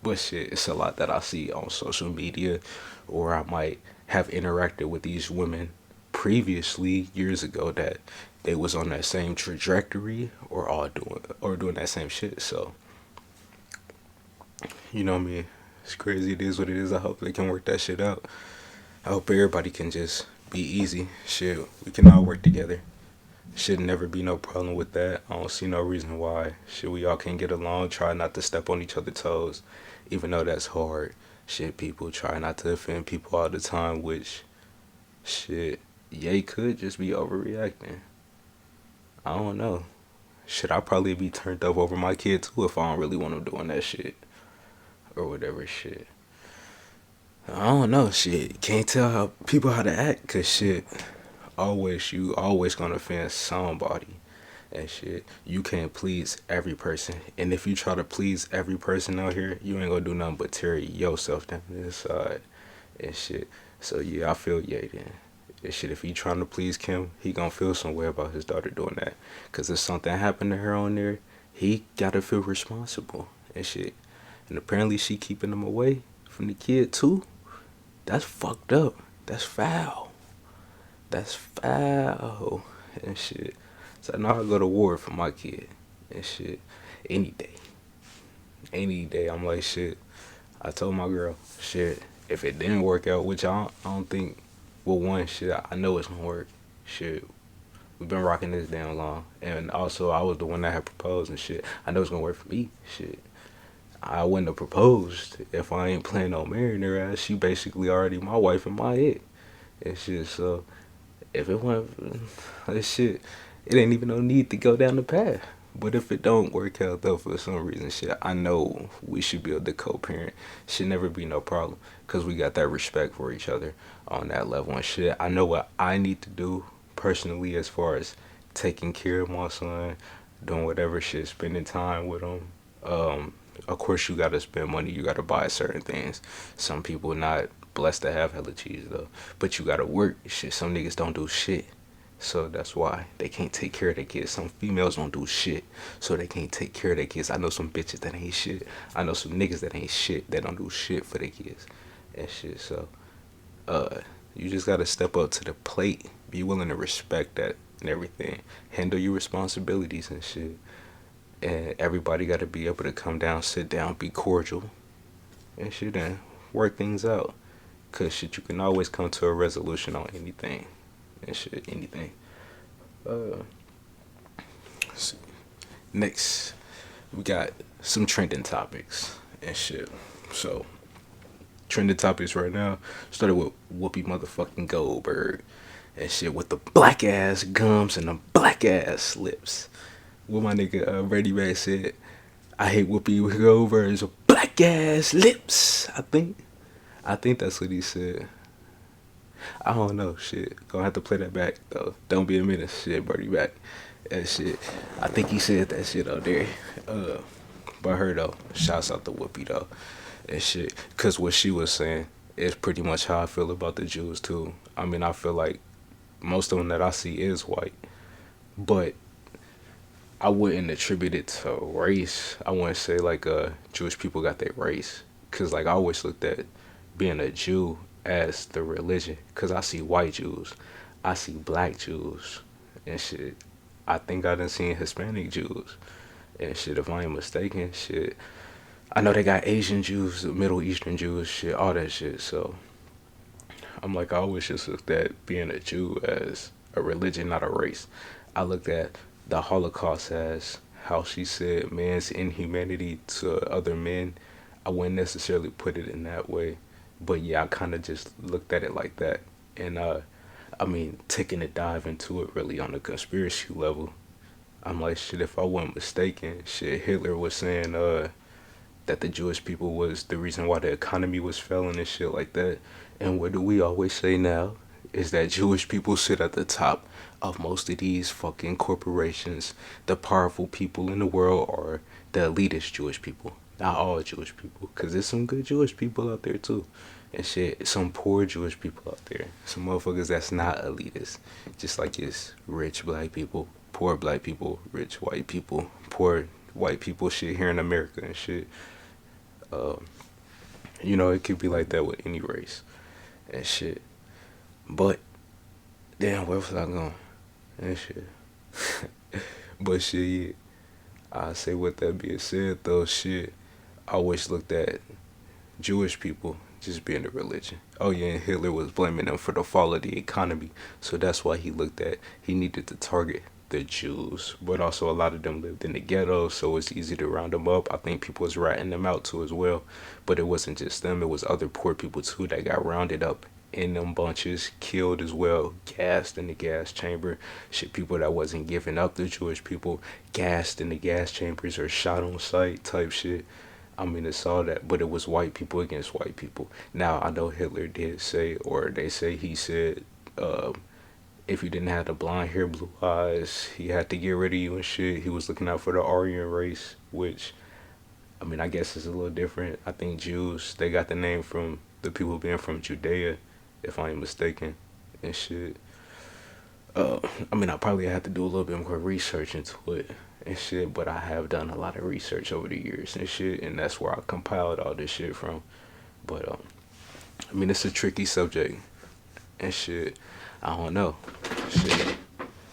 But shit, it's a lot that I see on social media, or I might have interacted with these women previously years ago that they was on that same trajectory or all doing that same shit. So, you know what I mean? It's crazy. It is what it is. I hope they can work that shit out. I hope everybody can just be easy. Shit, we can all work together. Should never be no problem with that. I don't see no reason why. Shit, we all can get along. Try not to step on each other's toes, even though that's hard. Shit, people try not to offend people all the time, which, shit, Ye could just be overreacting. I don't know. Should I probably be turned up over my kid too if I don't really want him doing that shit or whatever shit. I don't know, shit. Can't tell how people how to act, cause shit, you always gonna offend somebody and shit. You can't please every person, and if you try to please every person out here, you ain't gonna do nothing but tear yourself down to the side and shit. So yeah, I feel Ye then. And shit, if he trying to please Kim, he gonna feel some way about his daughter doing that. Cause if something happened to her on there, he gotta feel responsible and shit. And apparently she keeping him away from the kid too. That's fucked up. That's foul. That's foul and shit. So I know I'll go to war for my kid and shit. Any day. Any day. I'm like, shit. I told my girl, shit, if it didn't work out, which I don't think, well, one, shit, I know it's gonna work. Shit. We've been rocking this damn long. And also, I was the one that had proposed and shit. I know it's gonna work for me. Shit. I wouldn't have proposed if I ain't planning on marrying her ass. She basically already my wife and my it. And shit, so if it wasn't that shit, it ain't even no need to go down the path. But if it don't work out though for some reason, shit, I know we should be able to co-parent. Should never be no problem, cause we got that respect for each other on that level and shit. I know what I need to do personally as far as taking care of my son, doing whatever shit, spending time with him. Of course, you gotta spend money. You gotta buy certain things. Some people not blessed to have hella cheese though, but you gotta work. Shit, some niggas don't do shit, so that's why they can't take care of their kids. Some females don't do shit, so they can't take care of their kids. I know some bitches that ain't shit. I know some niggas that ain't shit, that don't do shit for their kids and shit. So, you just gotta step up to the plate. Be willing to respect that and everything. Handle your responsibilities and shit. And everybody got to be able to come down, sit down, be cordial, and shit, and work things out. Cause shit, you can always come to a resolution on anything, and shit, anything. Next, we got some trending topics and shit. So, trending topics right now started with Whoopi motherfucking Goldberg and shit with the black ass gums and the black ass lips. What my nigga Brady Retirement said, I hate Whoopi Goldberg's black ass lips. I think that's what he said. I don't know, shit. Gonna have to play that back though. Don't be a minute, shit, Brady back. That shit. I think he said that shit out there. But her though, shouts out to Whoopi though, and shit. Cause what she was saying is pretty much how I feel about the Jews too. I mean, I feel like most of them that I see is white, but I wouldn't attribute it to race. I wouldn't say like Jewish people got their race, cause like I always looked at being a Jew as the religion, cause I see white Jews, I see black Jews, and shit. I think I done seen Hispanic Jews and shit. If I ain't mistaken, shit. I know they got Asian Jews, Middle Eastern Jews, shit, all that shit. So I'm like, I always just looked at being a Jew as a religion, not a race. I looked at the Holocaust as how she said man's inhumanity to other men. I wouldn't necessarily put it in that way, but yeah, I kind of just looked at it like that. And I mean, taking a dive into it really on a conspiracy level, I'm like, shit, if I wasn't mistaken, shit, Hitler was saying that the Jewish people was the reason why the economy was failing and shit like that. And what do we always say now? Is that Jewish people sit at the top of most of these fucking corporations. The powerful people in the world are the elitist Jewish people. Not all Jewish people. Because there's some good Jewish people out there too. And shit, some poor Jewish people out there. Some motherfuckers that's not elitist. Just like it's rich black people, poor black people, rich white people, poor white people shit here in America and shit. Um, it could be like that with any race and shit. But damn, where was I going? And shit. But shit, yeah. I say with that being said though, shit. I always looked at Jewish people just being a religion. Oh yeah, and Hitler was blaming them for the fall of the economy. So that's why he needed to target the Jews. But also a lot of them lived in the ghetto, so it's easy to round them up. I think people was ratting them out too as well. But it wasn't just them, it was other poor people too that got rounded up in them bunches, killed as well, gassed in the gas chamber. Shit, people that wasn't giving up the Jewish people, gassed in the gas chambers or shot on sight type shit. I mean, it's all that, but it was white people against white people. Now, I know Hitler did say, or they say he said, uh, if you didn't have the blonde hair, blue eyes, he had to get rid of you and shit. He was looking out for the Aryan race, which, I mean, I guess is a little different. I think Jews, they got the name from the people being from Judea, if I ain't mistaken, and shit. Uh, I mean, I probably have to do a little bit more research into it and shit, but I have done a lot of research over the years and shit, and that's where I compiled all this shit from. But I mean, it's a tricky subject and shit. I don't know, shit.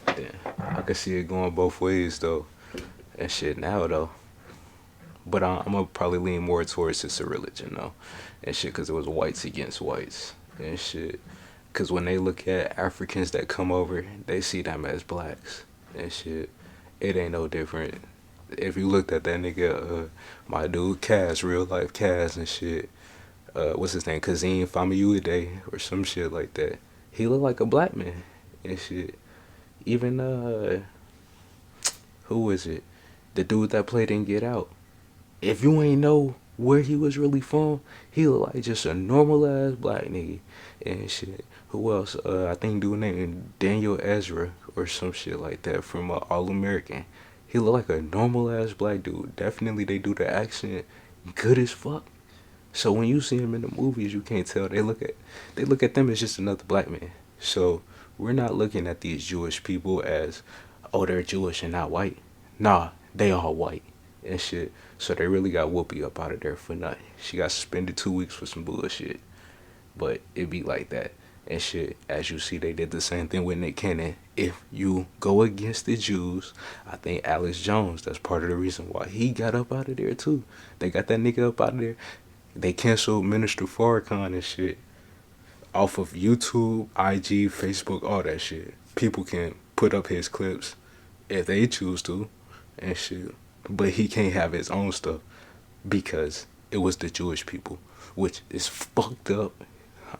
Yeah, I could see it going both ways though, and shit now though. But I'm gonna probably lean more towards it's a religion though, and shit, cause it was whites against whites and shit. Cause when they look at Africans that come over, they see them as blacks and shit. It ain't no different. If you looked at that nigga, my dude Kaz, real life Kaz and shit, what's his name, Kazim Famayuade or some shit like that. He looked like a black man and shit. Even who is it? The dude that played in Get Out. If you ain't know where he was really from, he look like just a normal ass black nigga and shit. Who else? I think dude named Daniel Ezra or some shit like that from All American. He look like a normal ass black dude. Definitely they do the accent good as fuck. So when you see him in the movies, you can't tell. They look at them as just another black man. So we're not looking at these Jewish people as, oh, they're Jewish and not white. Nah, they all white and shit. So they really got Whoopi up out of there for nothing. She got suspended 2 weeks for some bullshit. But it be like that and shit. As you see, they did the same thing with Nick Cannon. If you go against the Jews, I think Alex Jones, that's part of the reason why he got up out of there too. They got that nigga up out of there. They canceled Minister Farrakhan and shit off of YouTube, IG, Facebook, all that shit. People can put up his clips if they choose to and shit. But he can't have his own stuff because it was the Jewish people, which is fucked up.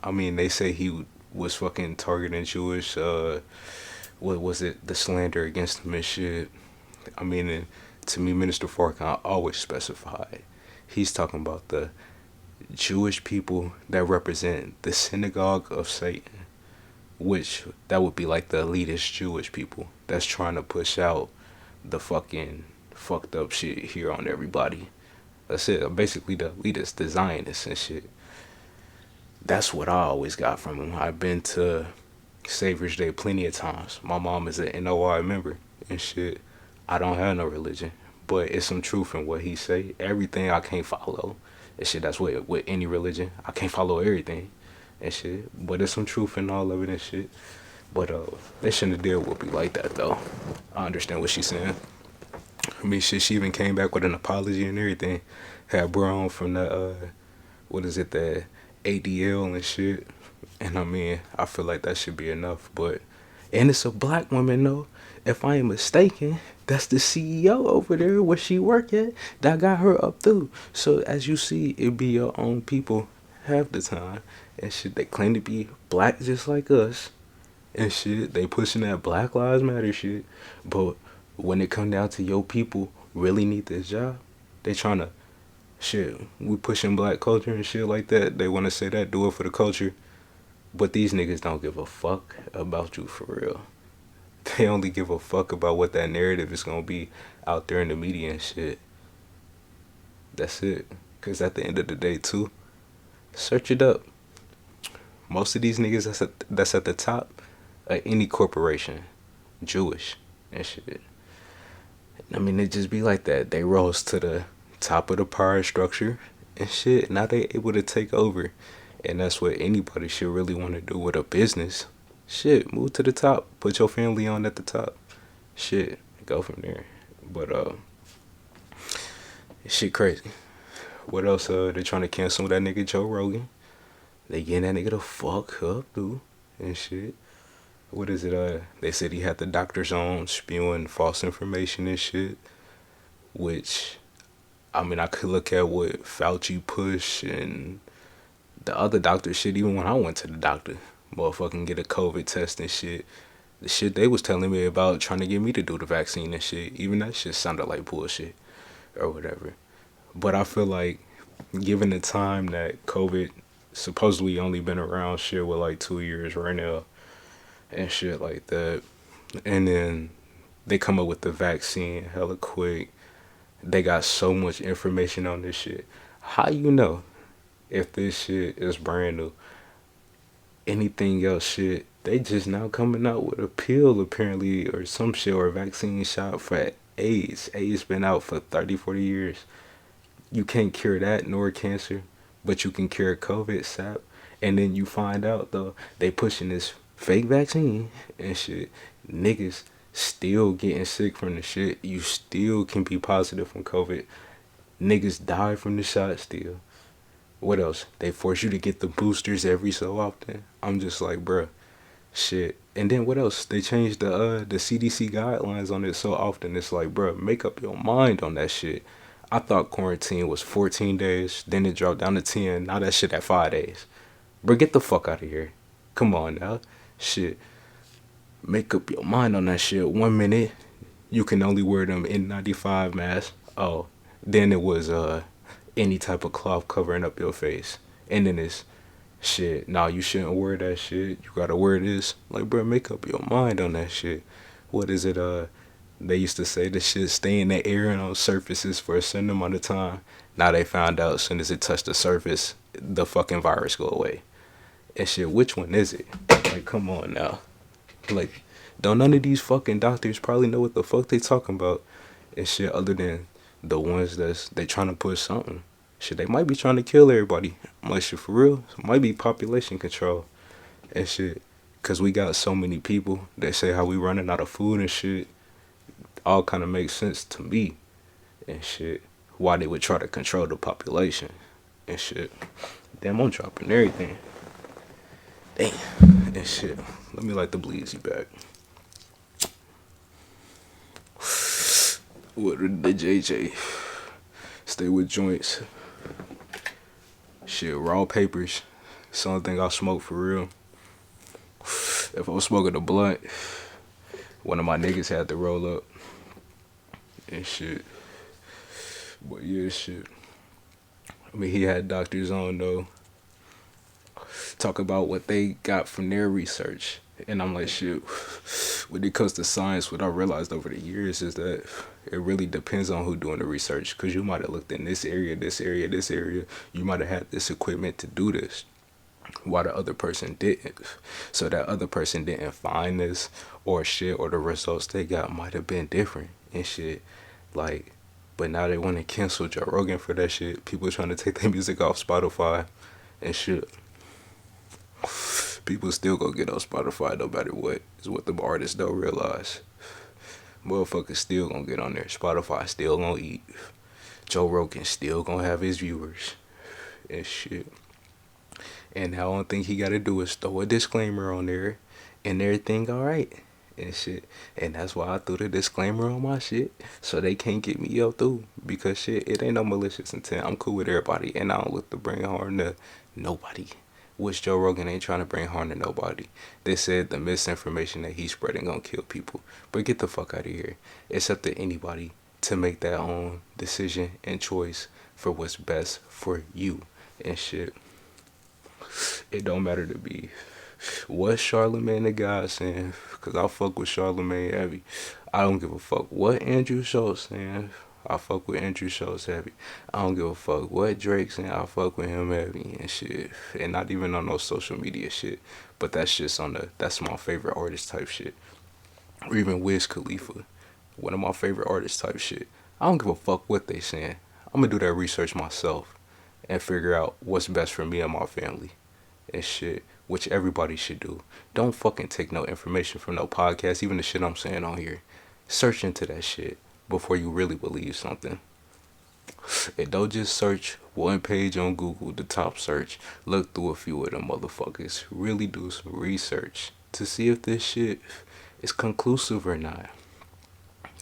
I mean, they say he was fucking targeting Jewish, what was it, the slander against him and shit. I mean, and to me, Minister Farrakhan always specified. He's talking about the Jewish people that represent the synagogue of Satan, which that would be like the elitist Jewish people that's trying to push out the fucking fucked up shit here on everybody. That's it. Basically, the elitist, the Zionists and shit. That's what I always got from him. I've been to Savior's Day plenty of times. My mom is an NOI member and shit. I don't have no religion, but it's some truth in what he say. Everything I can't follow and shit. That's with any religion. I can't follow everything and shit, but there's some truth in all of it and shit. But they shouldn't have did Whoopi like that though. I understand what she's saying. I mean, shit, she even came back with an apology and everything. Had bro on from the what is it, the ADL and shit. And I mean, I feel like that should be enough. But and it's a black woman though. If I ain't mistaken, that's the CEO over there where she work at that got her up through. So as you see, it be your own people half the time and shit. They claim to be black just like us and shit. They pushing that Black Lives Matter shit. But when it come down to your people really need this job, they trying to shit. We pushing black culture and shit like that. They want to say that, do it for the culture. But these niggas don't give a fuck about you for real. They only give a fuck about what that narrative is gonna be out there in the media and shit. That's it. Cause at the end of the day too, search it up. Most of these niggas that's at the top of any corporation, Jewish and shit. I mean, it just be like that. They rose to the top of the power structure and shit. Now they able to take over. And that's what anybody should really want to do with a business. Shit, move to the top. Put your family on at the top. Shit, go from there. But shit crazy. What else? They trying to cancel that nigga Joe Rogan. They getting that nigga the fuck up, dude, and shit. What is it? They said he had the doctors on spewing false information and shit. Which, I mean, I could look at what Fauci push and the other doctor shit. Even when I went to the doctor, motherfucking get a COVID test and shit. The shit they was telling me about trying to get me to do the vaccine and shit. Even that shit sounded like bullshit or whatever. But I feel like, given the time that COVID supposedly only been around shit with like 2 years right now and shit like that, and then they come up with the vaccine hella quick. They got so much information on this shit. How you know if this shit is brand new? Anything else shit, they just now coming out with a pill apparently or some shit or a vaccine shot for AIDS. AIDS been out for 30, 40 years. You can't cure that nor cancer, but you can cure COVID sap. And then you find out though, they pushing this fake vaccine and shit. Niggas still getting sick from the shit. You still can be positive from COVID. Niggas die from the shot still. What else? They force you to get the boosters every so often. I'm just like, bruh, shit. And then what else? They changed the CDC guidelines on it so often. It's like, bruh, make up your mind on that shit. I thought quarantine was 14 days. Then it dropped down to 10. Now that shit at 5 days. Bruh, get the fuck out of here. Come on now. Shit. Make up your mind on that shit. 1 minute, you can only wear them N95 masks. Oh, then it was any type of cloth covering up your face. And then it's shit. Nah, you shouldn't wear that shit. You gotta wear this. Like, bro, make up your mind on that shit. What is it? They used to say the shit stay in the air and on surfaces for a certain amount of time. Now they found out as soon as it touched the surface, the fucking virus go away. And shit, which one is it? Like, come on now. Like, don't none of these fucking doctors probably know what the fuck they talking about and shit other than the ones they trying to push something. Shit, they might be trying to kill everybody. I'm like, shit, for real? It might be population control and shit. Cause we got so many people that say how we running out of food and shit. All kind of makes sense to me and shit. Why they would try to control the population and shit. Damn, I'm dropping everything. Damn, and shit. Let me light the bleezy back. What did the JJ? Stay with joints. Shit, raw papers. It's the only thing I smoke for real. If I was smoking a blunt, one of my niggas had to roll up. And shit. But yeah, shit. I mean, he had doctors on though. Talk about what they got from their research. And I'm like, shit, when it comes to science, what I realized over the years is that it really depends on who doing the research. Because you might have looked in this area, this area, this area. You might have had this equipment to do this, while the other person didn't. So that other person didn't find this or shit, or the results they got might have been different and shit. Like, but now they want to cancel Joe Rogan for that shit. People trying to take their music off Spotify and shit. People still gonna get on Spotify no matter what, is what the artists don't realize. Motherfuckers still gonna get on there. Spotify still gonna eat. Joe Rogan still gonna have his viewers and shit. And the only thing he gotta do is throw a disclaimer on there and everything alright and shit. And that's why I threw the disclaimer on my shit, so they can't get me up through. Because shit, it ain't no malicious intent. I'm cool with everybody and I don't look to bring harm to nobody. Which Joe Rogan ain't trying to bring harm to nobody. They said the misinformation that he's spreading gonna kill people. But get the fuck out of here. It's up to anybody to make their own decision and choice for what's best for you and shit. It don't matter to me what Charlemagne the God saying, because I fuck with Charlemagne heavy. I don't give a fuck what Andrew Schultz saying. I fuck with Andrew Schultz heavy. I don't give a fuck what Drake saying. I fuck with him heavy and shit. And not even on no social media shit. But that's just that's my favorite artist type shit. Or even Wiz Khalifa, one of my favorite artists type shit. I don't give a fuck what they saying. I'm gonna do that research myself and figure out what's best for me and my family and shit, which everybody should do. Don't fucking take no information from no podcast, even the shit I'm saying on here. Search into that shit before you really believe something. And don't just search one page on Google, the top search. Look through a few of them motherfuckers. Really do some research to see if this shit is conclusive or not.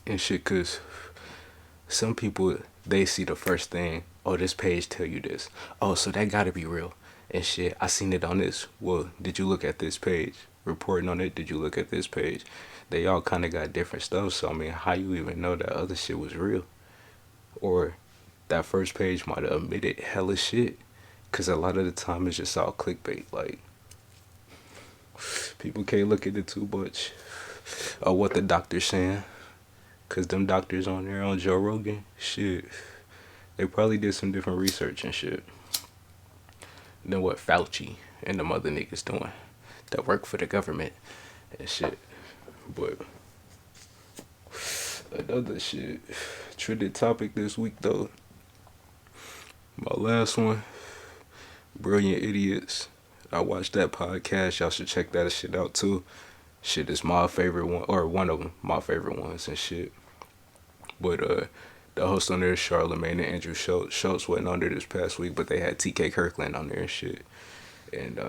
And shit, cause some people, they see the first thing, oh, this page tell you this. Oh, so that gotta be real. And shit, I seen it on this. Well, did you look at this page? Reporting on it, did you look at this page? They all kind of got different stuff, so I mean, how you even know that other shit was real? Or that first page might have omitted hella shit, because a lot of the time it's just all clickbait. Like, people can't look at it too much of what the doctor's saying, because them doctors on there on Joe Rogan, shit, they probably did some different research and shit than what Fauci and them other niggas doing that work for the government and shit. But another shit, trending topic this week though, my last one, Brilliant Idiots. I watched that podcast. Y'all should check that shit out too. Shit is my favorite one, or one of them, my favorite ones and shit. But the host on there is Charlemagne and Andrew Schultz. Schultz wasn't on there this past week, but they had TK Kirkland on there and shit. And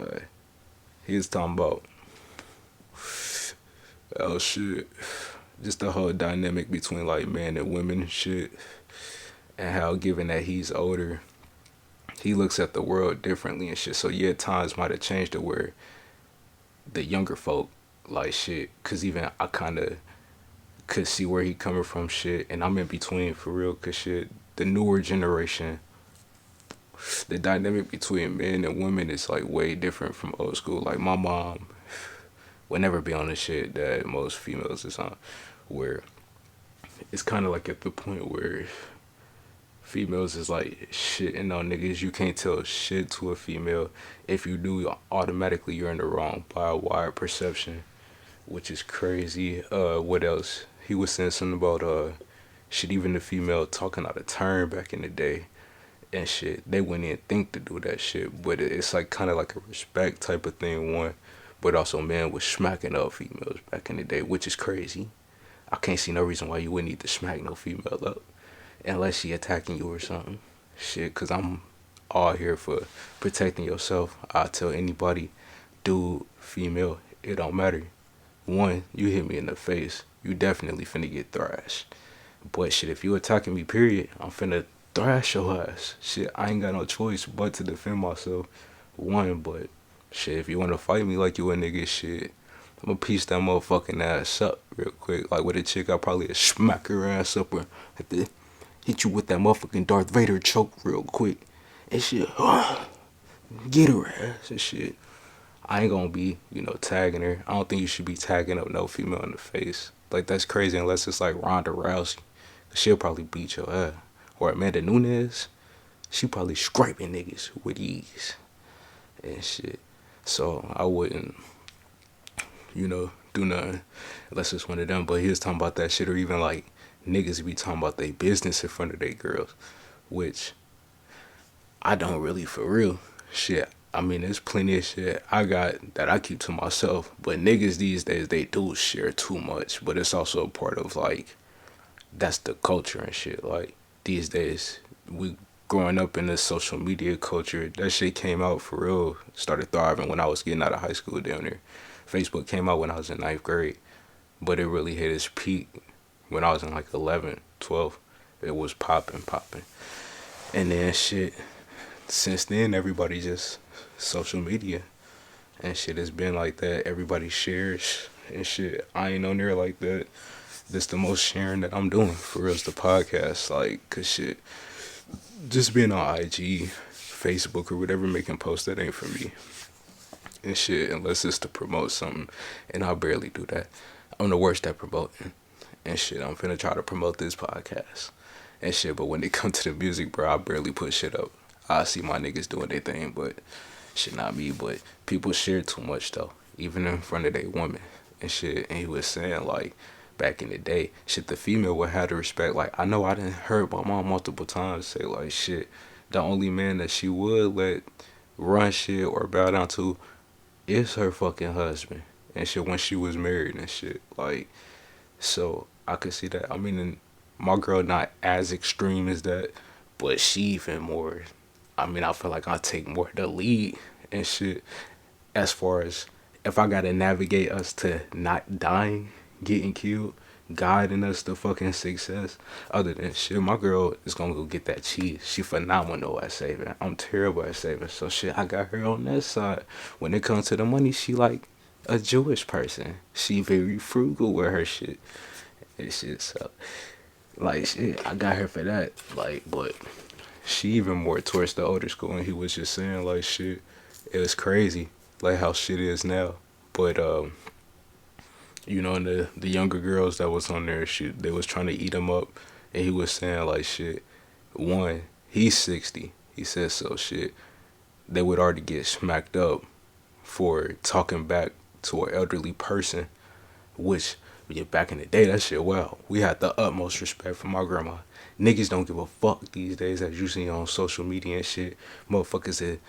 he was talking about, oh shit, just the whole dynamic between like men and women and shit. And how, given that he's older, he looks at the world differently and shit. So yeah, times might have changed to where the younger folk, like shit, cause even I kind of could see where he coming from shit, and I'm in between for real, cause shit, the newer generation, the dynamic between men and women is like way different from old school. Like my mom would never be on the shit that most females is on, where it's kind of like at the point where females is like shitting on niggas. You can't tell shit to a female. If you do, automatically you're in the wrong by a wide perception, which is crazy. What else? He was saying something about shit, even the female talking out of turn back in the day and shit. They wouldn't even think to do that shit, but it's like kind of like a respect type of thing, one. But also men was smacking up females back in the day, which is crazy. I can't see no reason why you wouldn't need to smack no female up unless she attacking you or something. Shit, cause I'm all here for protecting yourself. I tell anybody, dude, female, it don't matter. One, you hit me in the face, you definitely finna get thrashed. But shit, if you attacking me, period, I'm finna thrash your ass. Shit, I ain't got no choice but to defend myself. One, but shit, if you wanna fight me like you a nigga, shit, I'm gonna piece that motherfucking ass up real quick. Like with a chick, I'll probably smack her ass up or have to hit you with that motherfucking Darth Vader choke real quick. And shit, get her ass and shit. I ain't gonna be, tagging her. I don't think you should be tagging up no female in the face. Like, that's crazy unless it's like Ronda Rousey. She'll probably beat your ass. Or Amanda Nunes, she probably scraping niggas with ease and shit. So I wouldn't, do nothing unless it's one of them. But he was talking about that shit, or even like niggas be talking about their business in front of their girls, which I don't really, for real. Shit, I mean, there's plenty of shit I got that I keep to myself. But niggas these days, they do share too much. But it's also a part of, like, that's the culture and shit. Like, these days, we growing up in this social media culture, that shit came out for real, started thriving when I was getting out of high school down there. Facebook came out when I was in ninth grade, but it really hit its peak when I was in like 11, 12. It was popping. And then shit, since then, everybody just social media and shit has been like that. Everybody shares and shit. I ain't on there like that. This the most sharing that I'm doing for real is the podcast. Like, cause shit, just being on IG, Facebook, or whatever, making posts, that ain't for me. And shit, unless it's to promote something. And I barely do that. I'm the worst at promoting. And shit, I'm finna try to promote this podcast. And shit, but when it come to the music, bro, I barely put shit up. I see my niggas doing their thing, but shit, not me. But people share too much, though. Even in front of their woman and shit. And he was saying, like, back in the day, shit, the female would have to respect. Like, I know I done heard my mom multiple times say, like, shit, the only man that she would let run shit or bow down to is her fucking husband. And shit, when she was married and shit. Like, so I could see that. I mean, and my girl not as extreme as that, but she even more. I mean, I feel like I take more of the lead and shit as far as if I gotta navigate us to not dying, getting killed, guiding us to fucking success. Other than shit, my girl is gonna go get that cheese. She phenomenal at saving. I'm terrible at saving. So shit, I got her on that side. When it comes to the money, she like a Jewish person. She very frugal with her shit and shit. So like shit, I got her for that. Like, but she even more towards the older school, and he was just saying like shit, it was crazy like how shit is now. But you know, and the younger girls that was on there, shit, they was trying to eat him up, and he was saying like shit. One, he's 60. He says so shit. They would already get smacked up for talking back to an elderly person, which yeah, back in the day, that shit, wow, we had the utmost respect for my grandma. Niggas don't give a fuck these days, as you see on social media and shit. Motherfuckers that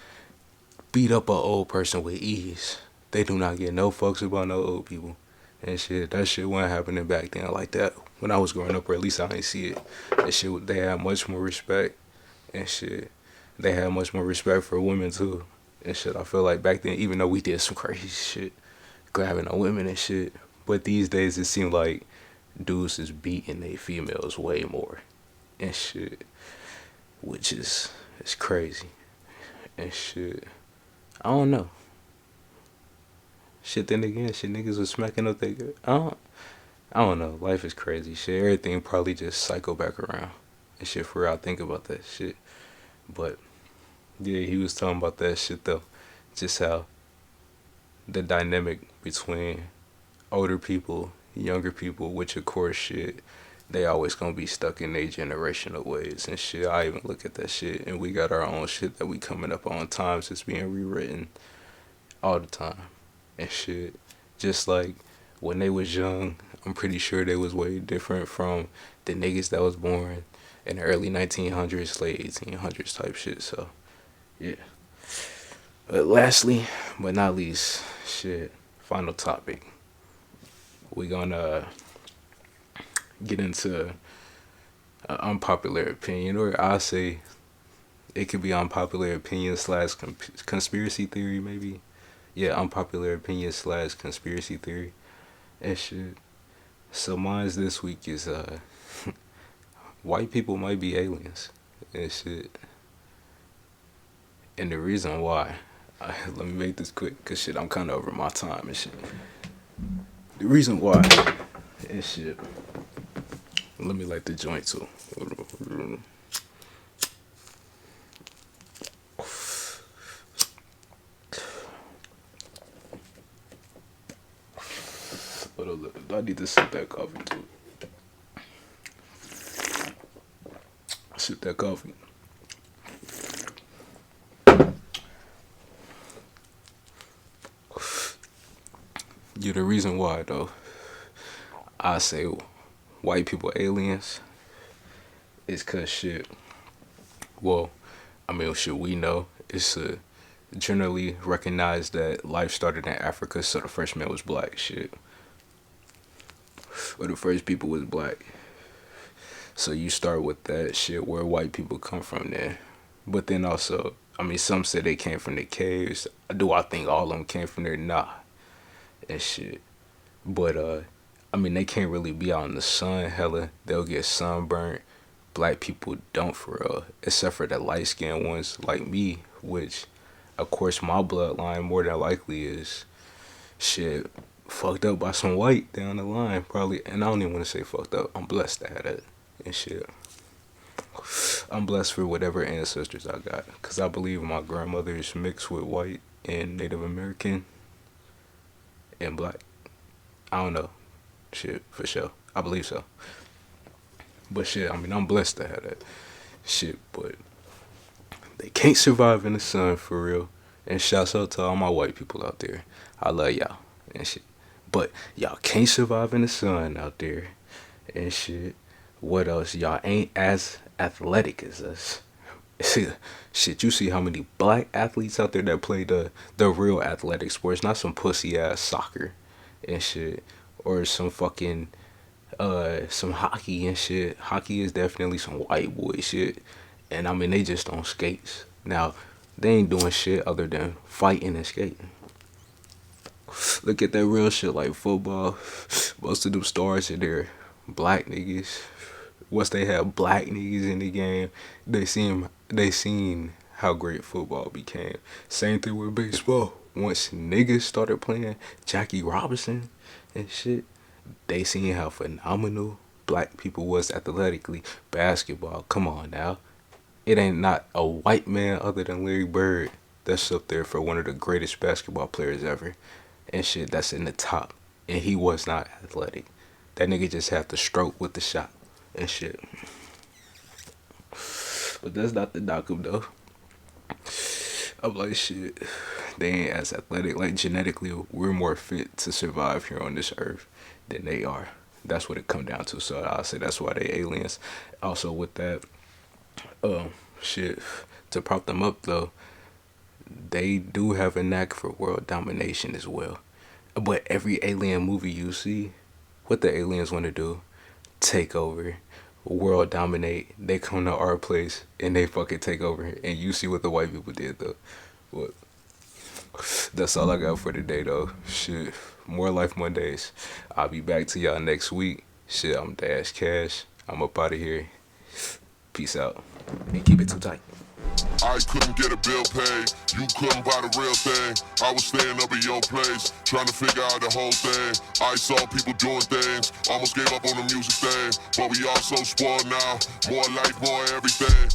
beat up a old person with ease. They do not get no fucks about no old people. And shit, that shit wasn't happening back then like that. When I was growing up, or at least I didn't see it. That shit, they had much more respect. And shit, they had much more respect for women too. And shit, I feel like back then, even though we did some crazy shit, grabbing on women and shit, but these days it seemed like dudes is beating they females way more and shit, which is it's crazy and shit. I don't know. Shit, then again, shit, niggas was smacking up their girl. I don't know. Life is crazy. Shit, everything probably just cycle back around and shit. For real, I think about that shit. But yeah, he was talking about that shit though. Just how the dynamic between older people, younger people, which of course shit, they always gonna be stuck in their generational ways and shit. I even look at that shit, and we got our own shit that we coming up on times. It's being rewritten all the time and shit. Just like when they was young, I'm pretty sure they was way different from the niggas that was born in the early 1900s, late 1800s type shit. So yeah. But lastly, but not least, shit, final topic. We gonna get into an unpopular opinion, or I'll say it could be unpopular opinion slash conspiracy theory, maybe. Yeah, unpopular opinion slash conspiracy theory and shit. So mine's this week is white people might be aliens and shit. And the reason why, let me make this quick, cause shit, I'm kind of over my time and shit. The reason why and shit. Let me light the joint too. I need to sip that coffee too. Sip that coffee. Yeah, the reason why though, I say white people aliens is cause shit. Well, I mean, shit, we know it's a generally recognize that life started in Africa, so the first man was black. Shit, or the first people was black. So you start with that shit where white people come from there. But then also, I mean, some say they came from the caves. Do I think all of them came from there? Nah, and shit. But I mean, they can't really be out in the sun. Hella, they'll get sunburnt. Black people don't for real, except for the light skinned ones like me, which, of course, my bloodline more than likely is shit fucked up by some white down the line, probably. And I don't even want to say fucked up. I'm blessed to have that and shit. I'm blessed for whatever ancestors I got, cause I believe my grandmother is mixed with white and Native American and black. I don't know, shit for sure. I believe so. But shit, I mean, I'm blessed to have that shit. But they can't survive in the sun for real. And shouts out to all my white people out there. I love y'all and shit. But y'all can't survive in the sun out there and shit. What else? Y'all ain't as athletic as us. Shit, you see how many black athletes out there that play the real athletic sports, not some pussy ass soccer and shit, or some fucking some hockey and shit. Hockey is definitely some white boy shit, and I mean they just on skates. Now they ain't doing shit other than fighting and skating. Look at that real shit like football. Most of them stars in there black niggas. Once they have black niggas in the game, they seen how great football became. Same thing with baseball. Once niggas started playing Jackie Robinson and shit, they seen how phenomenal black people was athletically. Basketball, come on now. It ain't not a white man other than Larry Bird that's up there for one of the greatest basketball players ever. And shit, that's in the top. And he was not athletic. That nigga just had to stroke with the shot and shit. But that's not the knock him though. I'm like, shit, they ain't as athletic. Like, genetically, we're more fit to survive here on this earth than they are. That's what it come down to. So I'll say that's why they aliens. Also with that, shit, to prop them up though, they do have a knack for world domination as well. But every alien movie you see, what the aliens want to do, take over, world dominate. They come to our place and they fucking take over. And you see what the white people did though. What? That's all I got for today though. Shit, more Life Mondays. I'll be back to y'all next week. Shit, I'm Dash Cash. I'm up out of here. Peace out. And keep it too tight. I couldn't get a bill paid, you couldn't buy the real thing. I was staying up at your place, trying to figure out the whole thing. I saw people doing things, almost gave up on the music thing. But we all so spoiled now, more life, more everything.